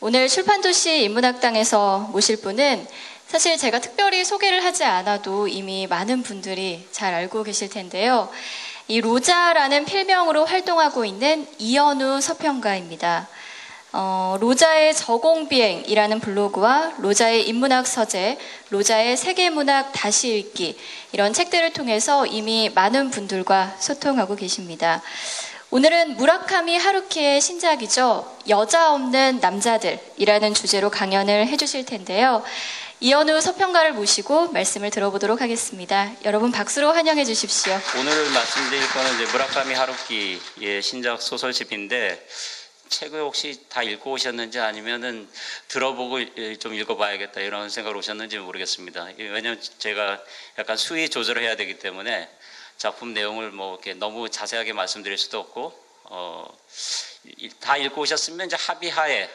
오늘 출판도시 인문학당에서 모실 분은 사실 제가 특별히 소개를 하지 않아도 이미 많은 분들이 잘 알고 계실 텐데요. 이 로자라는 필명으로 활동하고 있는 이현우 서평가입니다. 로자의 저공비행이라는 블로그와 로자의 인문학 서재, 로자의 세계문학 다시 읽기 이런 책들을 통해서 이미 많은 분들과 소통하고 계십니다. 오늘은 무라카미 하루키의 신작이죠. 여자 없는 남자들이라는 주제로 강연을 해주실 텐데요. 이현우 서평가를 모시고 말씀을 들어보도록 하겠습니다. 여러분 박수로 환영해 주십시오. 오늘 말씀드릴 거는 이제 무라카미 하루키의 신작 소설집인데 책을 혹시 다 읽고 오셨는지 아니면은 들어보고 좀 읽어봐야겠다 이런 생각으로 오셨는지 모르겠습니다. 왜냐하면 제가 약간 수위 조절을 해야 되기 때문에 작품 내용을 뭐 이렇게 너무 자세하게 말씀드릴 수도 없고 다 읽고 오셨으면 이제 합의하에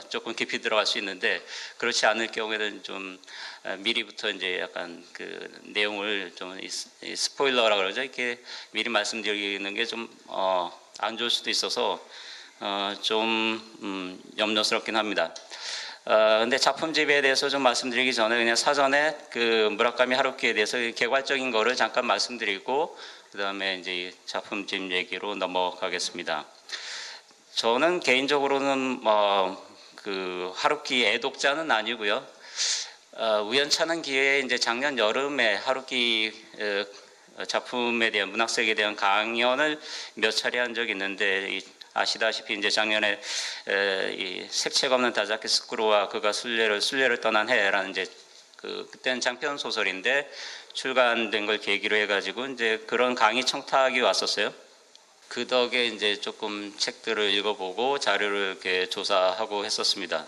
조금 깊이 들어갈 수 있는데 그렇지 않을 경우에는 좀 미리부터 이제 약간 그 내용을 좀 스포일러라 그러죠. 이렇게 미리 말씀드리는 게 좀 안 좋을 수도 있어서 좀 염려스럽긴 합니다. 근데 작품집에 대해서 좀 말씀드리기 전에 그냥 사전에 그 무라카미 하루키에 대해서 개괄적인 거를 잠깐 말씀드리고 그 다음에 이제 작품집 얘기로 넘어가겠습니다. 저는 개인적으로는 그 하루키 애독자는 아니고요. 우연찮은 기회에 이제 작년 여름에 하루키 작품에 대한 문학색에 대한 강연을 몇 차례 한 적이 있는데 아시다시피 이제 작년에 이 색채 없는 다자키스쿠로와 그가 순례를 떠난 해라는 이제 그때는 장편 소설인데 출간된 걸 계기로 해가지고 이제 그런 강의 청탁이 왔었어요. 그 덕에 이제 조금 책들을 읽어보고 자료를 이렇게 조사하고 했었습니다.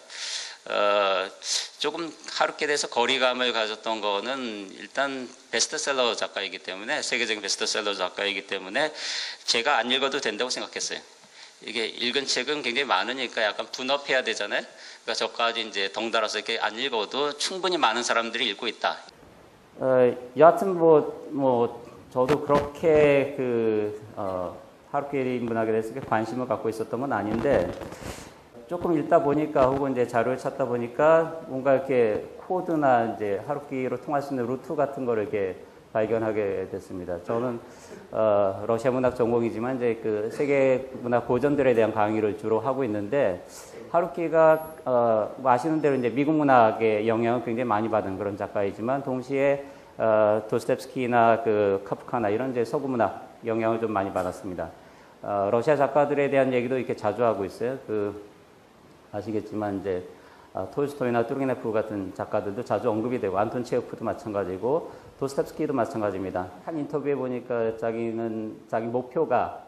조금 하루키에 대해서 거리감을 가졌던 거는 일단 베스트셀러 작가이기 때문에 세계적인 베스트셀러 작가이기 때문에 제가 안 읽어도 된다고 생각했어요. 이게 읽은 책은 굉장히 많으니까 약간 분업해야 되잖아요. 그러니까 저까지 이제 덩달아서 이렇게 안 읽어도 충분히 많은 사람들이 읽고 있다. 여하튼 저도 그렇게 하루키 문학에 대해서 관심을 갖고 있었던 건 아닌데 조금 읽다 보니까 혹은 이제 자료를 찾다 보니까 뭔가 이렇게 코드나 이제 하루키로 통할 수 있는 루트 같은 거를 이렇게 발견하게 됐습니다. 저는 러시아 문학 전공이지만 이제 그 세계 문학 고전들에 대한 강의를 주로 하고 있는데 하루키가 아시는 대로 이제 미국 문학의 영향을 굉장히 많이 받은 그런 작가이지만 동시에 도스토옙스키나 그 카프카나 이런 이제 서구 문학 영향을 좀 많이 받았습니다. 러시아 작가들에 대한 얘기도 이렇게 자주 하고 있어요. 아시겠지만 이제 톨스토이나 뚜르게네프 같은 작가들도 자주 언급이 되고 안톤 체흐프도 마찬가지고 도스토옙스키도 마찬가지입니다. 한 인터뷰에 보니까 자기 목표가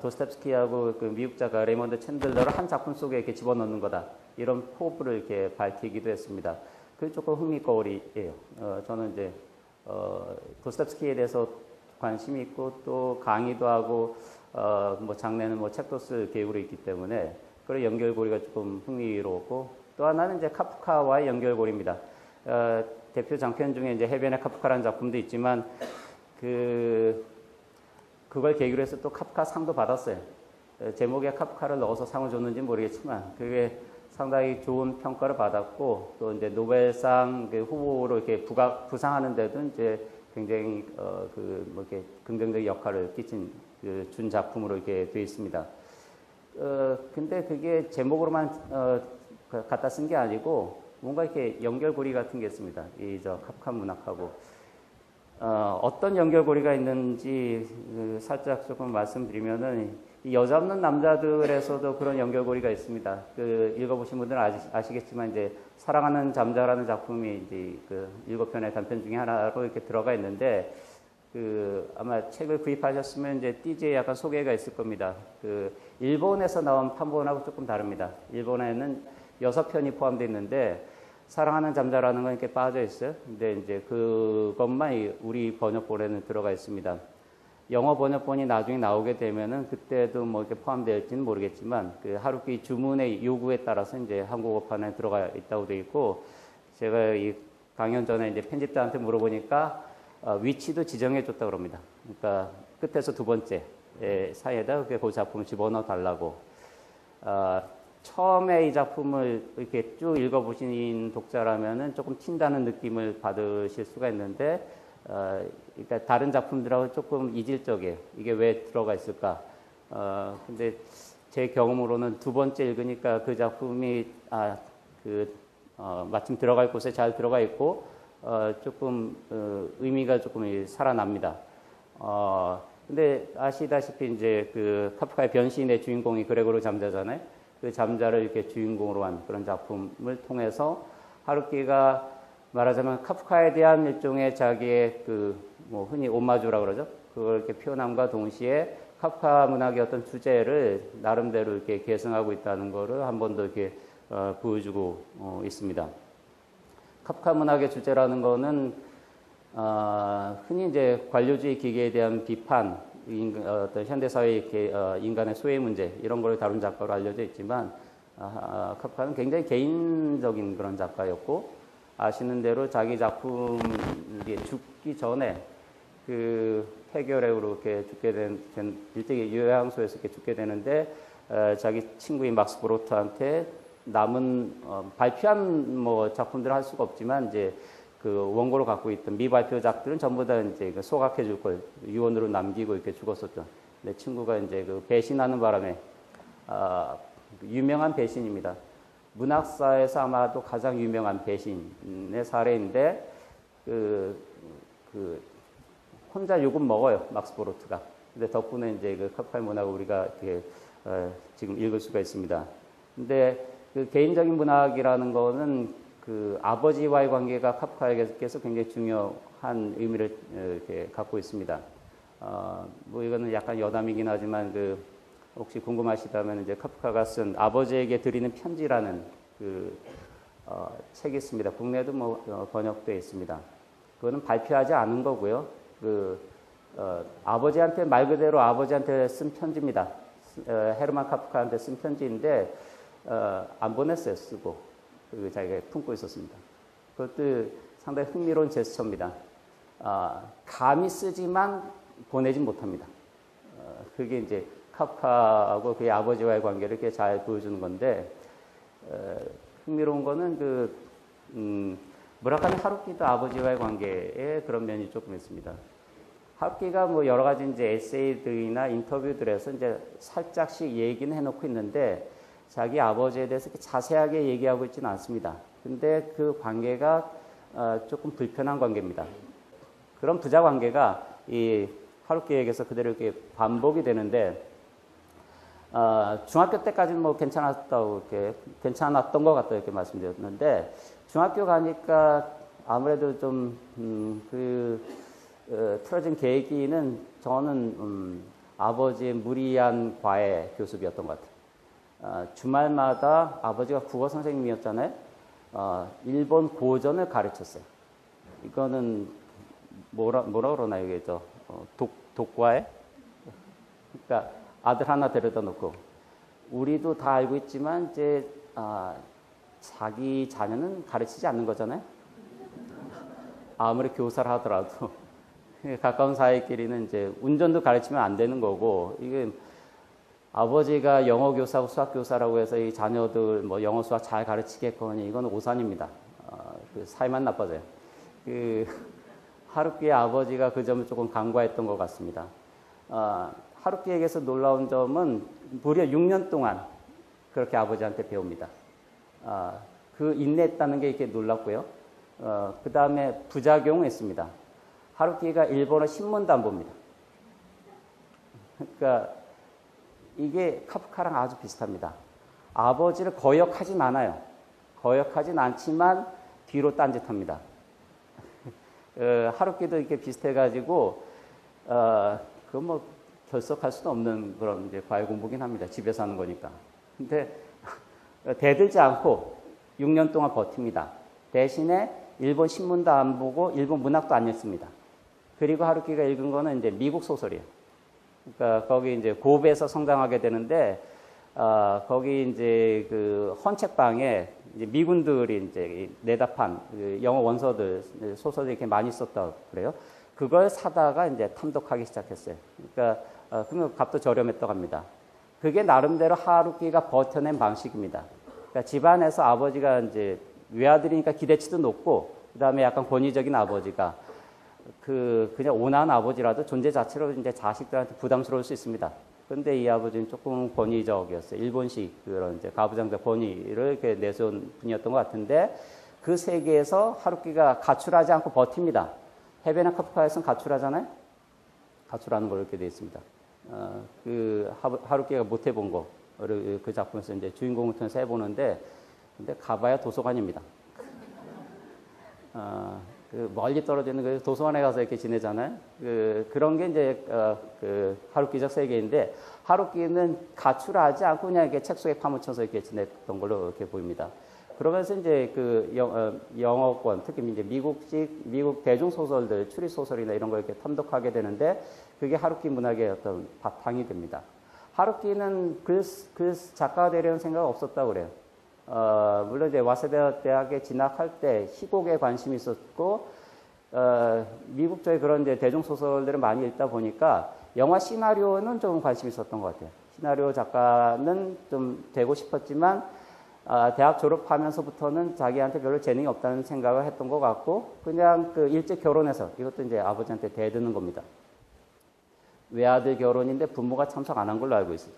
도스토옙스키하고 그 미국 작가 레이먼드 챈들러를 한 작품 속에 이렇게 집어넣는 거다. 이런 포부를 이렇게 밝히기도 했습니다. 그게 조금 흥미거리예요. 저는 이제 도스토옙스키에 대해서 관심이 있고 또 강의도 하고 장래는 책도 쓸 계획으로 있기 때문에 그런 연결고리가 조금 흥미로웠고 또 하나는 이제 카프카와의 연결고리입니다. 대표 장편 중에 이제 해변의 카프카라는 작품도 있지만 그걸 계기로 해서 또 카프카 상도 받았어요. 제목에 카프카를 넣어서 상을 줬는지 모르겠지만 그게 상당히 좋은 평가를 받았고 또 이제 노벨상 후보로 이렇게 부상하는데도 이제 굉장히 이렇게 긍정적인 역할을 끼친 준 작품으로 이렇게 되어 있습니다. 근데 그게 제목으로만 갖다 쓴 게 아니고 뭔가 이렇게 연결고리 같은 게 있습니다. 카프카 문학하고 어떤 연결고리가 있는지 살짝 조금 말씀드리면은 이 여자 없는 남자들에서도 그런 연결고리가 있습니다. 읽어보신 분들은 아시겠지만 이제 사랑하는 잠자라는 작품이 이제 7편의 단편 중에 하나로 이렇게 들어가 있는데 아마 책을 구입하셨으면 이제 띠지에 약간 소개가 있을 겁니다. 일본에서 나온 판본하고 조금 다릅니다. 일본에는 6편이 포함되어 있는데 사랑하는 잠자라는 건 이렇게 빠져 있어요. 근데 이제 그것만 우리 번역본에는 들어가 있습니다. 영어 번역본이 나중에 나오게 되면은 그때도 뭐 이렇게 포함되었지는 모르겠지만 그 하루키 주문의 요구에 따라서 이제 한국어판에 들어가 있다고 되어 있고 제가 이 강연 전에 이제 편집자한테 물어보니까 위치도 지정해 줬다 그럽니다. 그러니까 끝에서 두 번째 사이에다 그 작품을 집어넣어 달라고. 처음에 이 작품을 이렇게 쭉 읽어보신 독자라면은 조금 튄다는 느낌을 받으실 수가 있는데, 그러니까 다른 작품들하고 조금 이질적이에요. 이게 왜 들어가 있을까? 근데 제 경험으로는 두 번째 읽으니까 그 작품이 마침 들어갈 곳에 잘 들어가 있고, 조금 의미가 조금 살아납니다. 근데 아시다시피 이제 그 카프카의 변신의 주인공이 그레고르 잠자잖아요. 그 잠자를 이렇게 주인공으로 한 그런 작품을 통해서 하루키가 말하자면 카프카에 대한 일종의 자기의 뭐 흔히 오마주라고 그러죠. 그걸 이렇게 표현함과 동시에 카프카 문학의 어떤 주제를 나름대로 이렇게 계승하고 있다는 거를 한 번 더 이렇게 보여주고 있습니다. 카프카 문학의 주제라는 거는 흔히 이제 관료주의 기계에 대한 비판, 어떤 현대사회의 인간의 소외 문제 이런 걸 다룬 작가로 알려져 있지만 카프카는 굉장히 개인적인 그런 작가였고 아시는 대로 자기 작품이 죽기 전에 그 폐결핵으로 이렇게 죽게 된 일찍이 요양소에서 이렇게 죽게 되는데 자기 친구인 막스 브로트한테 남은 발표한 뭐 작품들을 할 수가 없지만 이제 그 원고를 갖고 있던 미발표작들은 전부 다 이제 소각해 줄 걸 유언으로 남기고 이렇게 죽었었죠. 내 친구가 이제 그 배신하는 바람에 유명한 배신입니다. 문학사에서 아마도 가장 유명한 배신의 사례인데 그 혼자 욕은 먹어요 막스 보르트가. 근데 덕분에 이제 그 카프카의 문학을 우리가 이렇게 지금 읽을 수가 있습니다. 근데 그 개인적인 문학이라는 거는 그 아버지와의 관계가 카프카에게서 굉장히 중요한 의미를 이렇게 갖고 있습니다. 뭐 이거는 약간 여담이긴 하지만 혹시 궁금하시다면 이제 카프카가 쓴 아버지에게 드리는 편지라는 책이 있습니다. 국내에도 뭐 번역되어 있습니다. 그거는 발표하지 않은 거고요. 아버지한테 말 그대로 아버지한테 쓴 편지입니다. 헤르만 카프카한테 쓴 편지인데 안 보냈어요. 쓰고. 자기가 품고 있었습니다. 그것도 상당히 흥미로운 제스처입니다. 감히 쓰지만 보내진 못합니다. 그게 이제 카프카하고 그의 아버지와의 관계를 이렇게 잘 보여주는 건데, 흥미로운 거는 무라카미 하루키도 아버지와의 관계에 그런 면이 조금 있습니다. 하루키가 뭐 여러 가지 이제 에세이들이나 인터뷰들에서 이제 살짝씩 얘기는 해놓고 있는데, 자기 아버지에 대해서 이렇게 자세하게 얘기하고 있지는 않습니다. 근데 그 관계가 조금 불편한 관계입니다. 그런 부자 관계가 이 하루키에게서 그대로 이렇게 반복이 되는데, 중학교 때까지는 뭐 괜찮았던 것 같다 이렇게 말씀드렸는데, 중학교 가니까 아무래도 좀 틀어진 계기는 저는 아버지의 무리한 과외 교습이었던 것 같아요. 주말마다 아버지가 국어 선생님이었잖아요. 일본 고전을 가르쳤어요. 이거는 뭐라 그러나 이게 독과에? 그러니까 아들 하나 데려다 놓고 우리도 다 알고 있지만 이제 자기 자녀는 가르치지 않는 거잖아요. 아무리 교사를 하더라도 가까운 사이끼리는 이제 운전도 가르치면 안 되는 거고 이게. 아버지가 영어 교사고 수학 교사라고 해서 이 자녀들 뭐 영어 수학 잘 가르치겠거니 이건 오산입니다. 사이만 나빠져요. 하루키의 아버지가 그 점을 조금 간과했던 것 같습니다. 하루키에게서 놀라운 점은 무려 6년 동안 그렇게 아버지한테 배웁니다. 인내했다는 게 이렇게 놀랍고요. 그 다음에 부작용이 있습니다. 하루키가 일본어 신문도 안 봅니다. 그러니까 이게 카프카랑 아주 비슷합니다. 아버지를 거역하진 않아요. 거역하진 않지만 뒤로 딴짓합니다. 하루키도 이렇게 비슷해가지고 그건 뭐 결석할 수는 없는 그런 이제 과외 공부긴 합니다. 집에서 하는 거니까. 근데 대들지 않고 6년 동안 버팁니다. 대신에 일본 신문도 안 보고 일본 문학도 안 읽습니다. 그리고 하루키가 읽은 거는 이제 미국 소설이에요. 그러니까 거기 이제 고베에서 성장하게 되는데 거기 이제 그 헌책방에 이제 미군들이 이제 내다판 그 영어 원서들 소설이 이렇게 많이 썼다고 그래요. 그걸 사다가 이제 탐독하기 시작했어요. 그러니까 그러면 값도 저렴했다고 합니다. 그게 나름대로 하루키가 버텨낸 방식입니다. 그러니까 집안에서 아버지가 이제 외아들이니까 기대치도 높고, 그 다음에 약간 권위적인 아버지가 그냥 온화한 아버지라도 존재 자체로 이제 자식들한테 부담스러울 수 있습니다. 그런데 이 아버지는 조금 권위적이었어요. 일본식 그런 이제 가부장적 권위를 이렇게 내세운 분이었던 것 같은데, 그 세계에서 하루키가 가출하지 않고 버팁니다. 헤베나 카프카에서는 가출하잖아요. 가출하는 걸로 이렇게 되어 있습니다. 그 하루키가 못 해본 거를 그 작품에서 이제 주인공을 통해서 해보는데, 근데 가봐야 도서관입니다. 그 멀리 떨어지는 그 도서관에 가서 이렇게 지내잖아요. 그런 게 이제 그 하루키적 세계인데, 하루키는 가출하지 않고 그냥 이렇게 책 속에 파묻혀서 이렇게 지냈던 걸로 이렇게 보입니다. 그러면서 이제 그 영어권, 특히 이제 미국 대중 소설들, 추리 소설이나 이런 걸 이렇게 탐독하게 되는데, 그게 하루키 문학의 어떤 바탕이 됩니다. 하루키는 글 작가가 되려는 생각 없었다고 그래요. 물론 이제 와세다 대학에 진학할 때 희곡에 관심이 있었고, 미국 쪽에 그런 이제 대중 소설들을 많이 읽다 보니까 영화 시나리오는 좀 관심이 있었던 것 같아요. 시나리오 작가는 좀 되고 싶었지만, 대학 졸업하면서부터는 자기한테 별로 재능이 없다는 생각을 했던 것 같고, 그냥 그 일찍 결혼해서, 이것도 이제 아버지한테 대드는 겁니다. 외아들 결혼인데 부모가 참석 안 한 걸로 알고 있어요.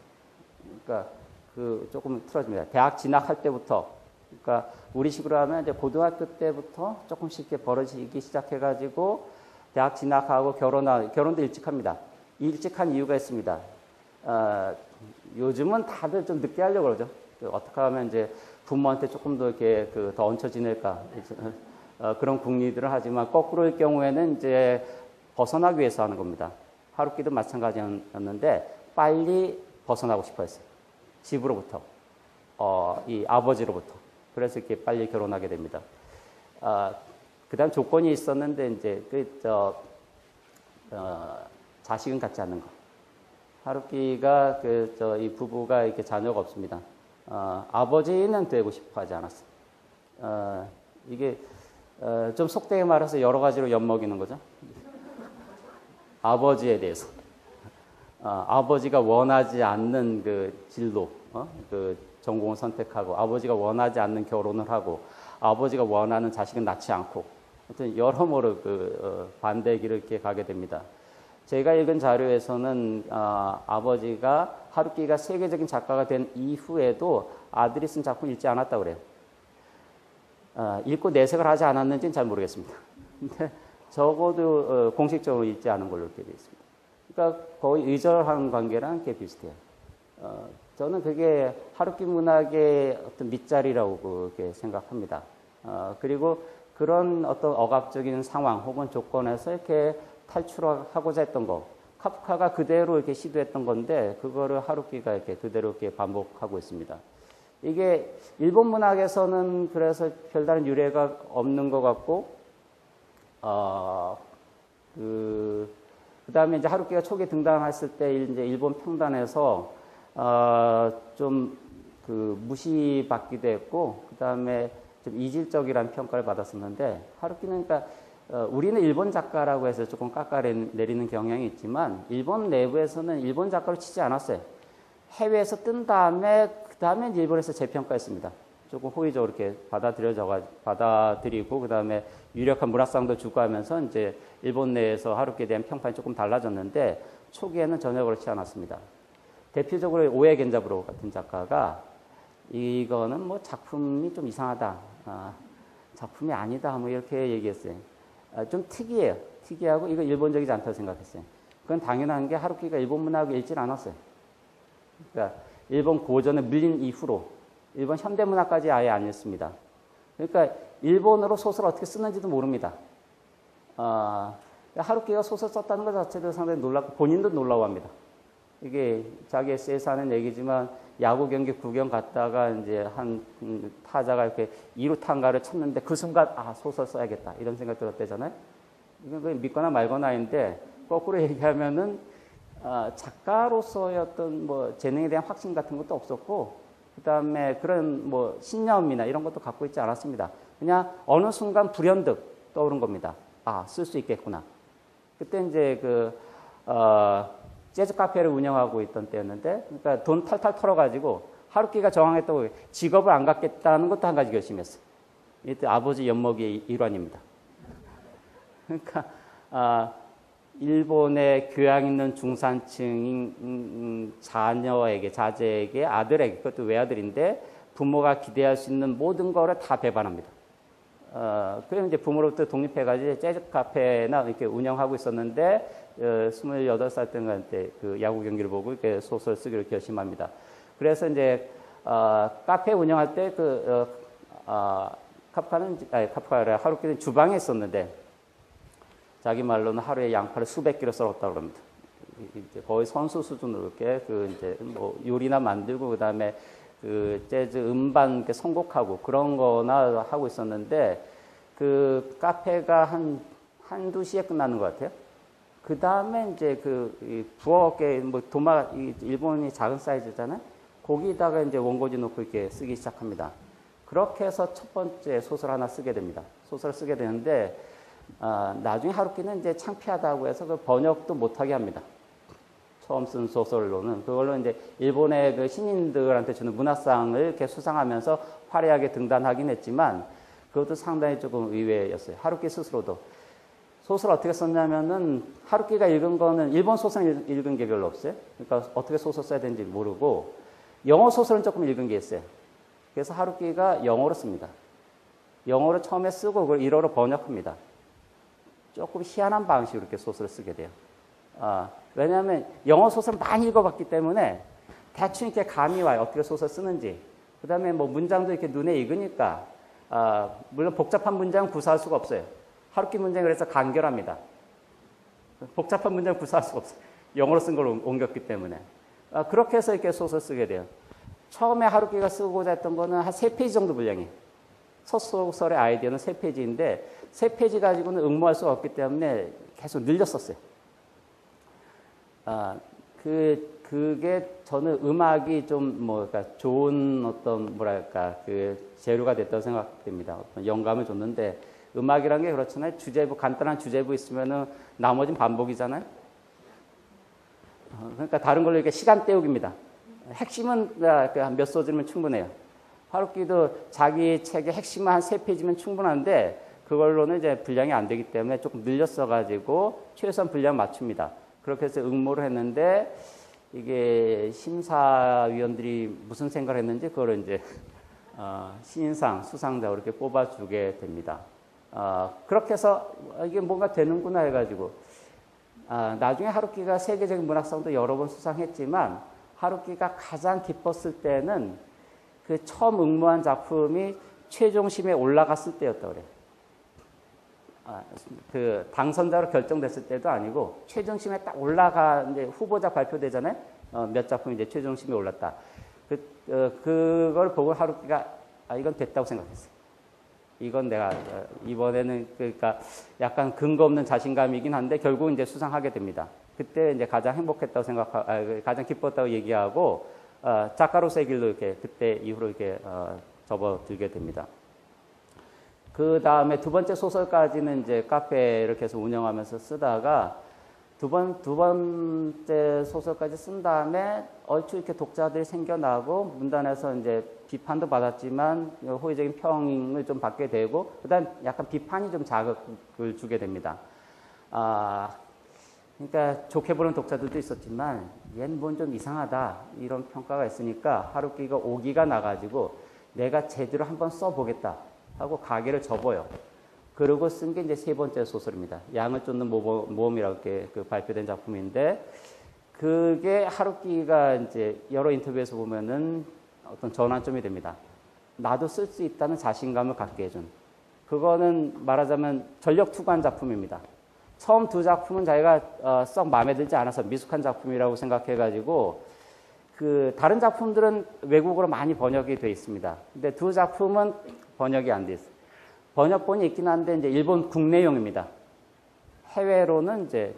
그러니까 그 조금 틀어집니다. 대학 진학할 때부터, 그러니까 우리식으로 하면 이제 고등학교 때부터 조금씩 이렇게 벌어지기 시작해가지고 대학 진학하고 결혼도 일찍 합니다. 일찍 한 이유가 있습니다. 요즘은 다들 좀 늦게 하려고 그러죠. 어떻게 하면 이제 부모한테 조금 더 이렇게 더 얹혀 지낼까 그런 궁리들을 하지만, 거꾸로일 경우에는 이제 벗어나기 위해서 하는 겁니다. 하루키도 마찬가지였는데 빨리 벗어나고 싶어 했어요. 집으로부터, 이 아버지로부터. 그래서 이렇게 빨리 결혼하게 됩니다. 그 다음 조건이 있었는데, 이제 자식은 갖지 않는 거. 하루키가 이 부부가 이렇게 자녀가 없습니다. 아버지는 되고 싶어 하지 않았어요. 이게 좀 속되게 말해서 여러 가지로 엿먹이는 거죠. 아버지에 대해서. 아버지가 원하지 않는 그 진로, 그 전공을 선택하고, 아버지가 원하지 않는 결혼을 하고, 아버지가 원하는 자식은 낳지 않고, 하여튼 여러모로 반대의 길을 이렇게 가게 됩니다. 제가 읽은 자료에서는 아버지가 하루키가 세계적인 작가가 된 이후에도 아들이 쓴 작품 읽지 않았다고 그래요. 읽고 내색을 하지 않았는지는 잘 모르겠습니다. 근데 적어도 공식적으로 읽지 않은 걸로 이렇게 되어 있습니다. 그러니까 거의 의절한 관계랑 꽤 비슷해요. 저는 그게 하루키 문학의 어떤 밑자리라고 그렇게 생각합니다. 그리고 그런 어떤 억압적인 상황 혹은 조건에서 이렇게 탈출하고자 했던 거, 카프카가 그대로 이렇게 시도했던 건데, 그거를 하루키가 이렇게 그대로 이렇게 반복하고 있습니다. 이게 일본 문학에서는 그래서 별다른 유래가 없는 것 같고, 그 다음에 이제 하루키가 초기 등장했을 때 이제 일본 평단에서 좀 무시받기도 했고, 그 다음에 좀 이질적이라는 평가를 받았었는데, 하루키는 그러니까 우리는 일본 작가라고 해서 조금 깎아내리는 경향이 있지만, 일본 내부에서는 일본 작가로 치지 않았어요. 해외에서 뜬 다음에 그 다음에 일본에서 재평가했습니다. 조금 호의적으로 이렇게 받아들이고, 그 다음에 유력한 문학상도 주고 하면서 이제 일본 내에서 하루키에 대한 평판이 조금 달라졌는데, 초기에는 전혀 그렇지 않았습니다. 대표적으로 오에 겐자부로 같은 작가가 이거는 뭐 작품이 좀 이상하다, 작품이 아니다, 뭐 이렇게 얘기했어요. 좀 특이해요. 특이하고 이거 일본적이지 않다고 생각했어요. 그건 당연한 게 하루키가 일본 문학을 읽질 않았어요. 그러니까 일본 고전에 밀린 이후로 일본 현대문학까지 아예 안 읽습니다. 그러니까 일본어로 소설을 어떻게 쓰는지도 모릅니다. 하루키가 소설 썼다는 것 자체도 상당히 놀랍고, 본인도 놀라워합니다. 이게 자기 에세이에서 하는 얘기지만, 야구 경기 구경 갔다가 이제 한 타자가 이렇게 2루 탄가를 쳤는데 그 순간 소설 써야겠다 이런 생각 들었대잖아요. 이건 믿거나 말거나인데, 거꾸로 얘기하면은 작가로서의 어떤 뭐 재능에 대한 확신 같은 것도 없었고, 그 다음에 그런 뭐 신념이나 이런 것도 갖고 있지 않았습니다. 그냥 어느 순간 불현듯 떠오른 겁니다. 아, 쓸 수 있겠구나. 그때 이제 재즈 카페를 운영하고 있던 때였는데, 그러니까 돈 탈탈 털어가지고 하루키가 정황했다고 직업을 안 갖겠다는 것도 한 가지 결심했어요. 이때 아버지 엿먹이의 일환입니다. 그러니까 일본의 교양 있는 중산층인 자제에게 아들에게, 그것도 외아들인데 부모가 기대할 수 있는 모든 거를 다 배반합니다. 그래서 이제 부모로부터 독립해가지고 재즈 카페나 이렇게 운영하고 있었는데 28살 때인가 그 야구 경기를 보고 이렇게 소설 쓰기로 결심합니다. 그래서 이제 카페 운영할 때 카프카가 하루키는 주방에 있었는데 자기 말로는 하루에 양파를 수백 개를 썰었다고 합니다. 거의 선수 수준으로 이렇게 이제 뭐 요리나 만들고 그다음에 재즈 음반 선곡하고 그런 거나 하고 있었는데 그 카페가 한두 시에 끝나는 것 같아요. 그 다음에 이제 부엌에 뭐 일본이 작은 사이즈잖아요. 거기다가 이제 원고지 놓고 이렇게 쓰기 시작합니다. 그렇게 해서 첫 번째 소설 하나 쓰게 됩니다. 소설을 쓰게 되는데, 나중에 하루키는 이제 창피하다고 해서 그 번역도 못하게 합니다. 처음 쓴 소설로는. 그걸로 이제 일본의 그 신인들한테 주는 문화상을 이렇게 수상하면서 화려하게 등단하긴 했지만, 그것도 상당히 조금 의외였어요. 하루키 스스로도. 소설 어떻게 썼냐면은, 하루키가 읽은 거는 일본 소설 읽은 게 별로 없어요. 그러니까 어떻게 소설 써야 되는지 모르고, 영어 소설은 조금 읽은 게 있어요. 그래서 하루키가 영어로 씁니다. 영어로 처음에 쓰고 그걸 일어로 번역합니다. 조금 희한한 방식으로 이렇게 소설을 쓰게 돼요. 왜냐하면 영어 소설 많이 읽어봤기 때문에 대충 이렇게 감이 와요. 어떻게 소설 쓰는지. 그 다음에 뭐 문장도 이렇게 눈에 익으니까, 물론 복잡한 문장은 구사할 수가 없어요. 하루키 문장이 그래서 간결합니다. 복잡한 문장 구사할 수가 없어요. 영어로 쓴 걸 옮겼기 때문에. 그렇게 해서 이렇게 소설 쓰게 돼요. 처음에 하루키가 쓰고자 했던 거는 한 3페이지 정도 분량이에요. 첫 소설의 아이디어는 3페이지인데 3페이지 가지고는 응모할 수가 없기 때문에 계속 늘렸었어요. 그게 저는 음악이 좀 그러니까 좋은 어떤 재료가 됐다고 생각됩니다. 어떤 영감을 줬는데 음악이란 게 그렇잖아요. 간단한 주제부 있으면은 나머지는 반복이잖아요. 그러니까 다른 걸로 이렇게 시간 때우기입니다. 핵심은 몇 소절이면 충분해요. 하루키도 자기 책의 핵심은 한 3페이지면 충분한데 그걸로는 이제 분량이 안 되기 때문에 조금 늘렸어가지고 최소한 분량 맞춥니다. 그렇게 해서 응모를 했는데 이게 심사위원들이 무슨 생각을 했는지 그걸 이제 신인상 수상자로 이렇게 뽑아주게 됩니다. 그렇게 해서 이게 뭔가 되는구나 해가지고 나중에 하루키가 세계적인 문학상도 여러 번 수상했지만 하루키가 가장 기뻤을 때는 그 처음 응모한 작품이 최종심에 올라갔을 때였다고 그래요. 그 당선자로 결정됐을 때도 아니고 최종심에 딱 이제 후보자 발표되잖아요. 몇 작품이 이제 최종심에 올랐다. 그걸 보고 하루키가 이건 됐다고 생각했어요. 이건 내가 이번에는 그러니까 약간 근거 없는 자신감이긴 한데 결국 이제 수상하게 됩니다. 그때 이제 가장 행복했다고 가장 기뻤다고 얘기하고 작가로서의 길로 이렇게 그때 이후로 이렇게 접어들게 됩니다. 그 다음에 두 번째 소설까지는 이제 카페를 계속 운영하면서 쓰다가 두 번째 소설까지 쓴 다음에 얼추 이렇게 독자들이 생겨나고 문단에서 이제 비판도 받았지만 호의적인 평을 좀 받게 되고 그다음 약간 비판이 좀 자극을 주게 됩니다. 그러니까 좋게 보는 독자들도 있었지만 얘는 뭔 좀 이상하다 이런 평가가 있으니까 하루키가 오기가 나가지고 내가 제대로 한번 써보겠다 하고 가게를 접어요. 그러고 쓴 게 이제 세 번째 소설입니다. 양을 쫓는 모험이라고 이렇게 발표된 작품인데 그게 하루키가 이제 여러 인터뷰에서 보면은 어떤 전환점이 됩니다. 나도 쓸 수 있다는 자신감을 갖게 해준. 그거는 말하자면 전력 투구한 작품입니다. 처음 두 작품은 자기가 썩 마음에 들지 않아서 미숙한 작품이라고 생각해가지고 다른 작품들은 외국어로 많이 번역이 돼 있습니다. 근데 두 작품은 번역이 안 돼 있어요. 번역본이 있긴 한데 이제 일본 국내용입니다. 해외로는 이제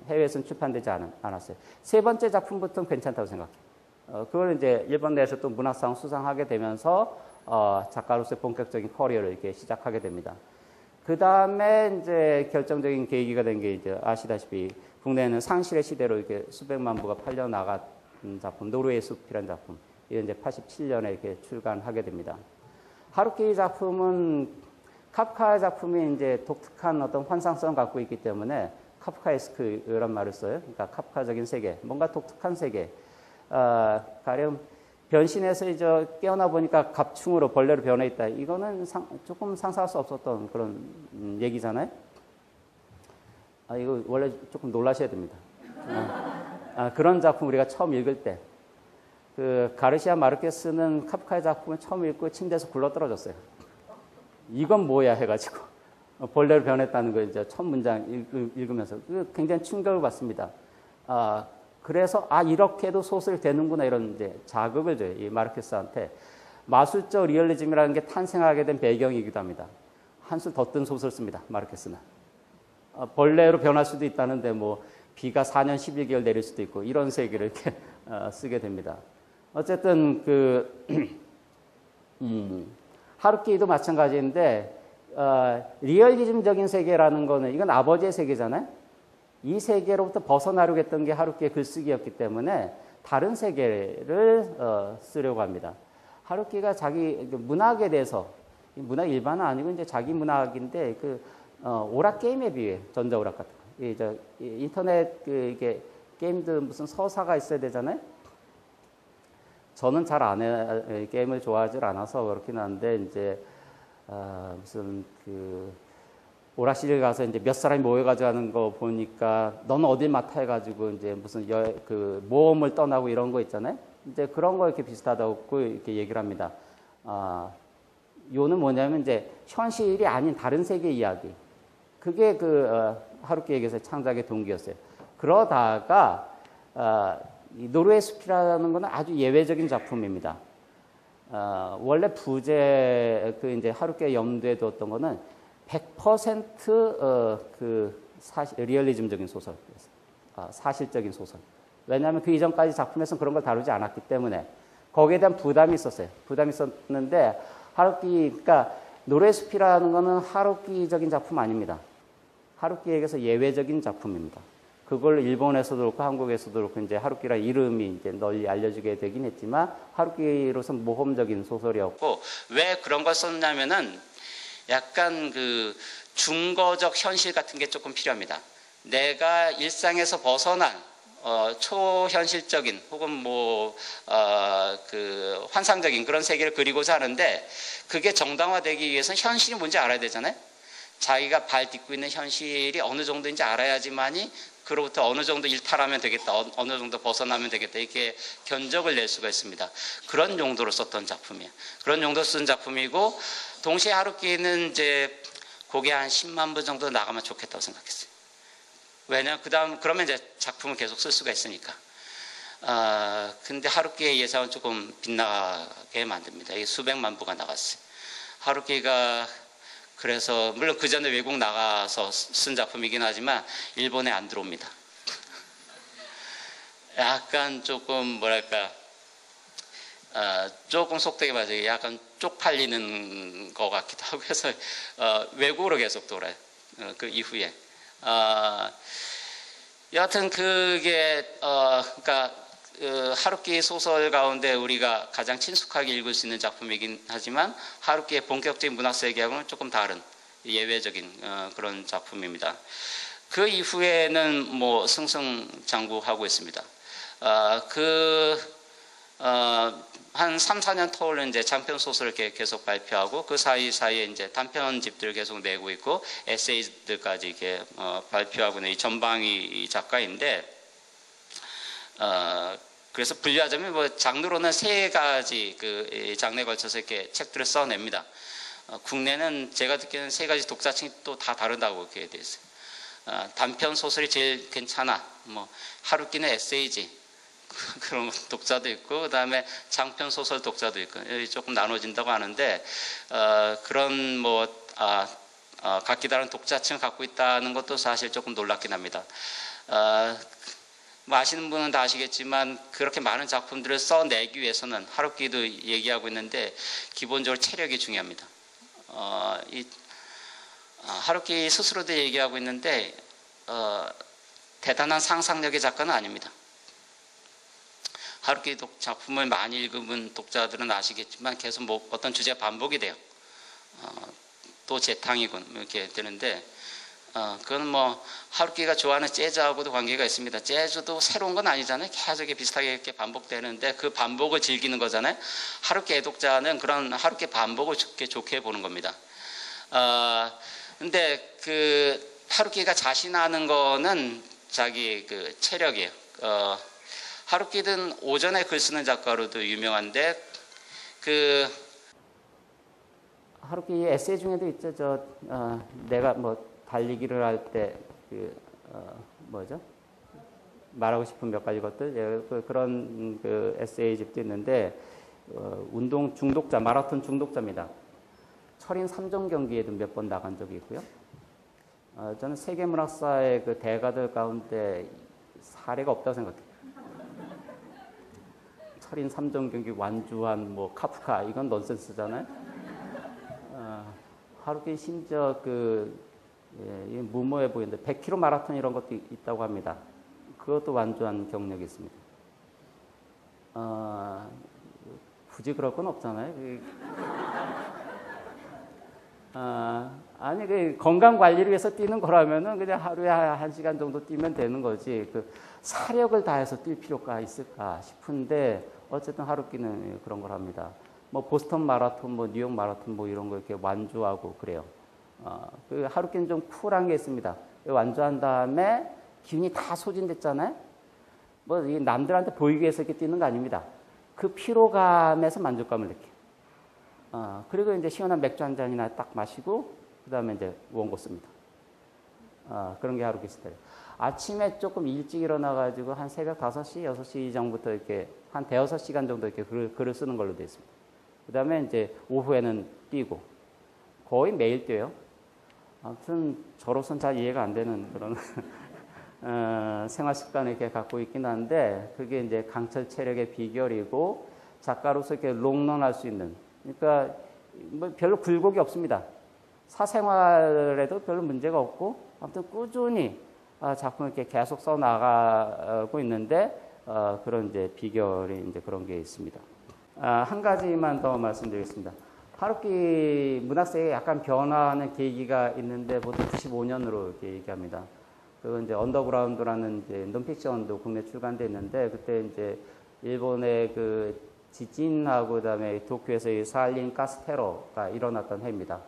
해외에서는 출판되지 않았어요. 세 번째 작품부터는 괜찮다고 생각해요. 그걸 이제 일본 내에서 또 문학상 수상하게 되면서 작가로서의 본격적인 커리어를 이렇게 시작하게 됩니다. 그 다음에 이제 결정적인 계기가 된 게 이제 아시다시피 국내에는 상실의 시대로 이렇게 수백만 부가 팔려 나간 작품, 노르웨이 숲이라는 작품. 이게 이제 87년에 이렇게 출간하게 됩니다. 하루키 작품은 카프카의 작품이 이제 독특한 어떤 환상성을 갖고 있기 때문에 카프카에스크란 말을 써요. 그러니까 카프카적인 세계, 뭔가 독특한 세계. 가령 변신해서 이제 깨어나 보니까 갑충으로 벌레로 변해 있다. 이거는 조금 상상할 수 없었던 그런 얘기잖아요. 이거 원래 조금 놀라셔야 됩니다. 그런 작품 우리가 처음 읽을 때, 가르시아 마르케스는 카프카의 작품을 처음 읽고 침대에서 굴러떨어졌어요. 이건 뭐야 해가지고 벌레로 변했다는 걸 이제 첫 문장 읽으면서 굉장히 충격을 받습니다. 그래서 이렇게도 소설이 되는구나 이런 이제 자극을 줘요. 이 마르케스한테. 마술적 리얼리즘이라는 게 탄생하게 된 배경이기도 합니다. 한술 더 뜬 소설 씁니다. 마르케스는. 벌레로 변할 수도 있다는데 뭐 비가 4년 11개월 내릴 수도 있고 이런 세계를 이렇게 쓰게 됩니다. 어쨌든 하루키도 마찬가지인데 리얼리즘적인 세계라는 거는 이건 아버지의 세계잖아요. 이 세계로부터 벗어나려고 했던 게 하루키의 글쓰기였기 때문에 다른 세계를 쓰려고 합니다. 하루키가 자기 문학에 대해서, 문학 일반은 아니고 이제 자기 문학인데 오락 게임에 비해 전자오락 같은 거, 인터넷 이게 게임들 무슨 서사가 있어야 되잖아요. 저는 잘 안 해, 게임을 좋아하지 않아서 그렇긴 한데 이제 무슨 오락실에 가서 이제 몇 사람이 모여가지고 하는 거 보니까 너는 어딜 맡아 해가지고 이제 무슨 모험을 떠나고 이런 거 있잖아요. 이제 그런 거 이렇게 비슷하다고 이렇게 얘기를 합니다. 요는 뭐냐면 이제 현실이 아닌 다른 세계 이야기. 그게 하루키에게서 창작의 동기였어요. 그러다가 이 노르웨이 숲이라는 거는 아주 예외적인 작품입니다. 원래 부제 이제 하루키가 염두에 두었던 거는 100% 리얼리즘적인 소설, 사실적인 소설. 왜냐하면 그 이전까지 작품에서는 그런 걸 다루지 않았기 때문에 거기에 대한 부담이 있었어요. 부담이 있었는데 그러니까 노르웨이 숲이라는 거는 하루키적인 작품 아닙니다. 하루키에게서 예외적인 작품입니다. 그걸 일본에서도 그렇고 한국에서도 그렇고 이제 하루키라는 이름이 이제 널리 알려지게 되긴 했지만 하루키로서 모험적인 소설이었고, 왜 그런 걸 썼냐면은 약간 중거적 현실 같은 게 조금 필요합니다. 내가 일상에서 벗어난 초현실적인 혹은 환상적인 그런 세계를 그리고자 하는데 그게 정당화되기 위해서는 현실이 뭔지 알아야 되잖아요. 자기가 발 딛고 있는 현실이 어느 정도인지 알아야지만이 그로부터 어느 정도 일탈하면 되겠다, 어느 정도 벗어나면 되겠다, 이렇게 견적을 낼 수가 있습니다. 그런 용도로 썼던 작품이에요. 그런 용도로 쓴 작품이고, 동시에 하루키는 이제 곡에 한 10만 부 정도 나가면 좋겠다고 생각했어요. 왜냐면 그러면 이제 작품을 계속 쓸 수가 있으니까. 근데 하루키의 예상은 조금 빗나가게 만듭니다. 이게 수백만 부가 나갔어요. 하루키가 그래서 물론 그 전에 외국 나가서 쓴 작품이긴 하지만 일본에 안 들어옵니다. 약간 조금 뭐랄까 조금 속되게 말해서 약간 쪽팔리는 것 같기도 하고 해서 외국으로 계속 돌아요. 그 이후에 여하튼 그게 그러니까 하루키 소설 가운데 우리가 가장 친숙하게 읽을 수 있는 작품이긴 하지만 하루키의 본격적인 문학 세계하고는 조금 다른 예외적인 그런 작품입니다. 그 이후에는 뭐 승승장구하고 있습니다. 한 3, 4년 터울은 이제 장편 소설을 계속 발표하고 그 사이사이에 이제 단편집들을 계속 내고 있고 에세이들까지 이렇게 발표하고 있는 이 전방위 작가인데 그래서 분류하자면 뭐 장르로는 3가지 장르에 걸쳐서 이렇게 책들을 써냅니다. 국내는 제가 듣기에는 3가지 독자층이 또 다 다르다고 이렇게 돼 있어요. 단편 소설이 제일 괜찮아. 뭐 하루키는 에세이지. 그런 독자도 있고, 그 다음에 장편 소설 독자도 있고, 조금 나눠진다고 하는데, 그런 갖기 다른 독자층을 갖고 있다는 것도 사실 조금 놀랍긴 합니다. 뭐 아시는 분은 다 아시겠지만 그렇게 많은 작품들을 써내기 위해서는 하루키도 얘기하고 있는데 기본적으로 체력이 중요합니다. 하루키 스스로도 얘기하고 있는데 대단한 상상력의 작가는 아닙니다. 하루키 작품을 많이 읽은 독자들은 아시겠지만 계속 뭐 어떤 주제가 반복이 돼요. 또 재탕이군 이렇게 되는데 그건 뭐 하루키가 좋아하는 재즈하고도 관계가 있습니다. 재즈도 새로운 건 아니잖아요. 계속 비슷하게 이렇게 반복되는데 그 반복을 즐기는 거잖아요. 하루키 애독자는 그런 하루키 반복을 좋게 보는 겁니다. 근데 그 하루키가 자신하는 거는 자기 그 체력이에요. 하루키는 오전에 글 쓰는 작가로도 유명한데 하루키 에세이 중에도 있죠. 내가 뭐 달리기를 할 때 뭐죠? 말하고 싶은 몇 가지 것들 그런 그 에세이집도 있는데 운동 중독자 마라톤 중독자입니다. 철인 3종 경기에도 몇 번 나간 적이 있고요. 저는 세계 문학사의 그 대가들 가운데 사례가 없다고 생각해요. 철인 3종 경기 완주한 뭐 카프카 이건 넌센스잖아요. 하루키 심지어 무모해 보이는데 100km 마라톤 이런 것도 있다고 합니다. 그것도 완주한 경력이 있습니다. 굳이 그럴 건 없잖아요. 아니 건강 관리를 위해서 뛰는 거라면은 그냥 하루에 1시간 정도 뛰면 되는 거지. 사력을 다해서 뛸 필요가 있을까 싶은데 어쨌든 하루키는 그런 걸 합니다. 뭐 보스턴 마라톤, 뭐 뉴욕 마라톤, 뭐 이런 거 이렇게 완주하고 그래요. 하루키는 좀 쿨한 게 있습니다. 완주한 다음에 기운이 다 소진됐잖아요. 뭐 남들한테 보이기 위해서 이렇게 뛰는 거 아닙니다. 그 피로감에서 만족감을 느껴요. 그리고 이제 시원한 맥주 한 잔이나 딱 마시고 그다음에 이제 원고 씁니다. 그런 게 하루키 스타일. 아침에 조금 일찍 일어나가지고 한 새벽 5시, 6시 전부터 이렇게 한 대여섯 시간 정도 이렇게 글을 쓰는 걸로 되어 있습니다. 그 다음에 이제 오후에는 뛰고 거의 매일 뛰어요. 아무튼 저로서는 잘 이해가 안 되는 그런 생활 습관을 이렇게 갖고 있긴 한데 그게 이제 강철 체력의 비결이고 작가로서 이렇게 롱런할 수 있는 그러니까 뭐 별로 굴곡이 없습니다. 사생활에도 별로 문제가 없고 아무튼 꾸준히 작품을 이렇게 계속 써 나가고 있는데 그런 이제 비결이 이제 그런 게 있습니다. 한 가지만 더 말씀드리겠습니다. 하루키 문학세계에 약간 변화하는 계기가 있는데 보통 95년으로 이렇게 얘기합니다. 그건 이제 언더그라운드라는 이제 논픽션도 국내 출간돼 있는데 그때 이제 일본의 그 지진하고 그다음에 도쿄에서의 산린 가스 테러가 일어났던 해입니다.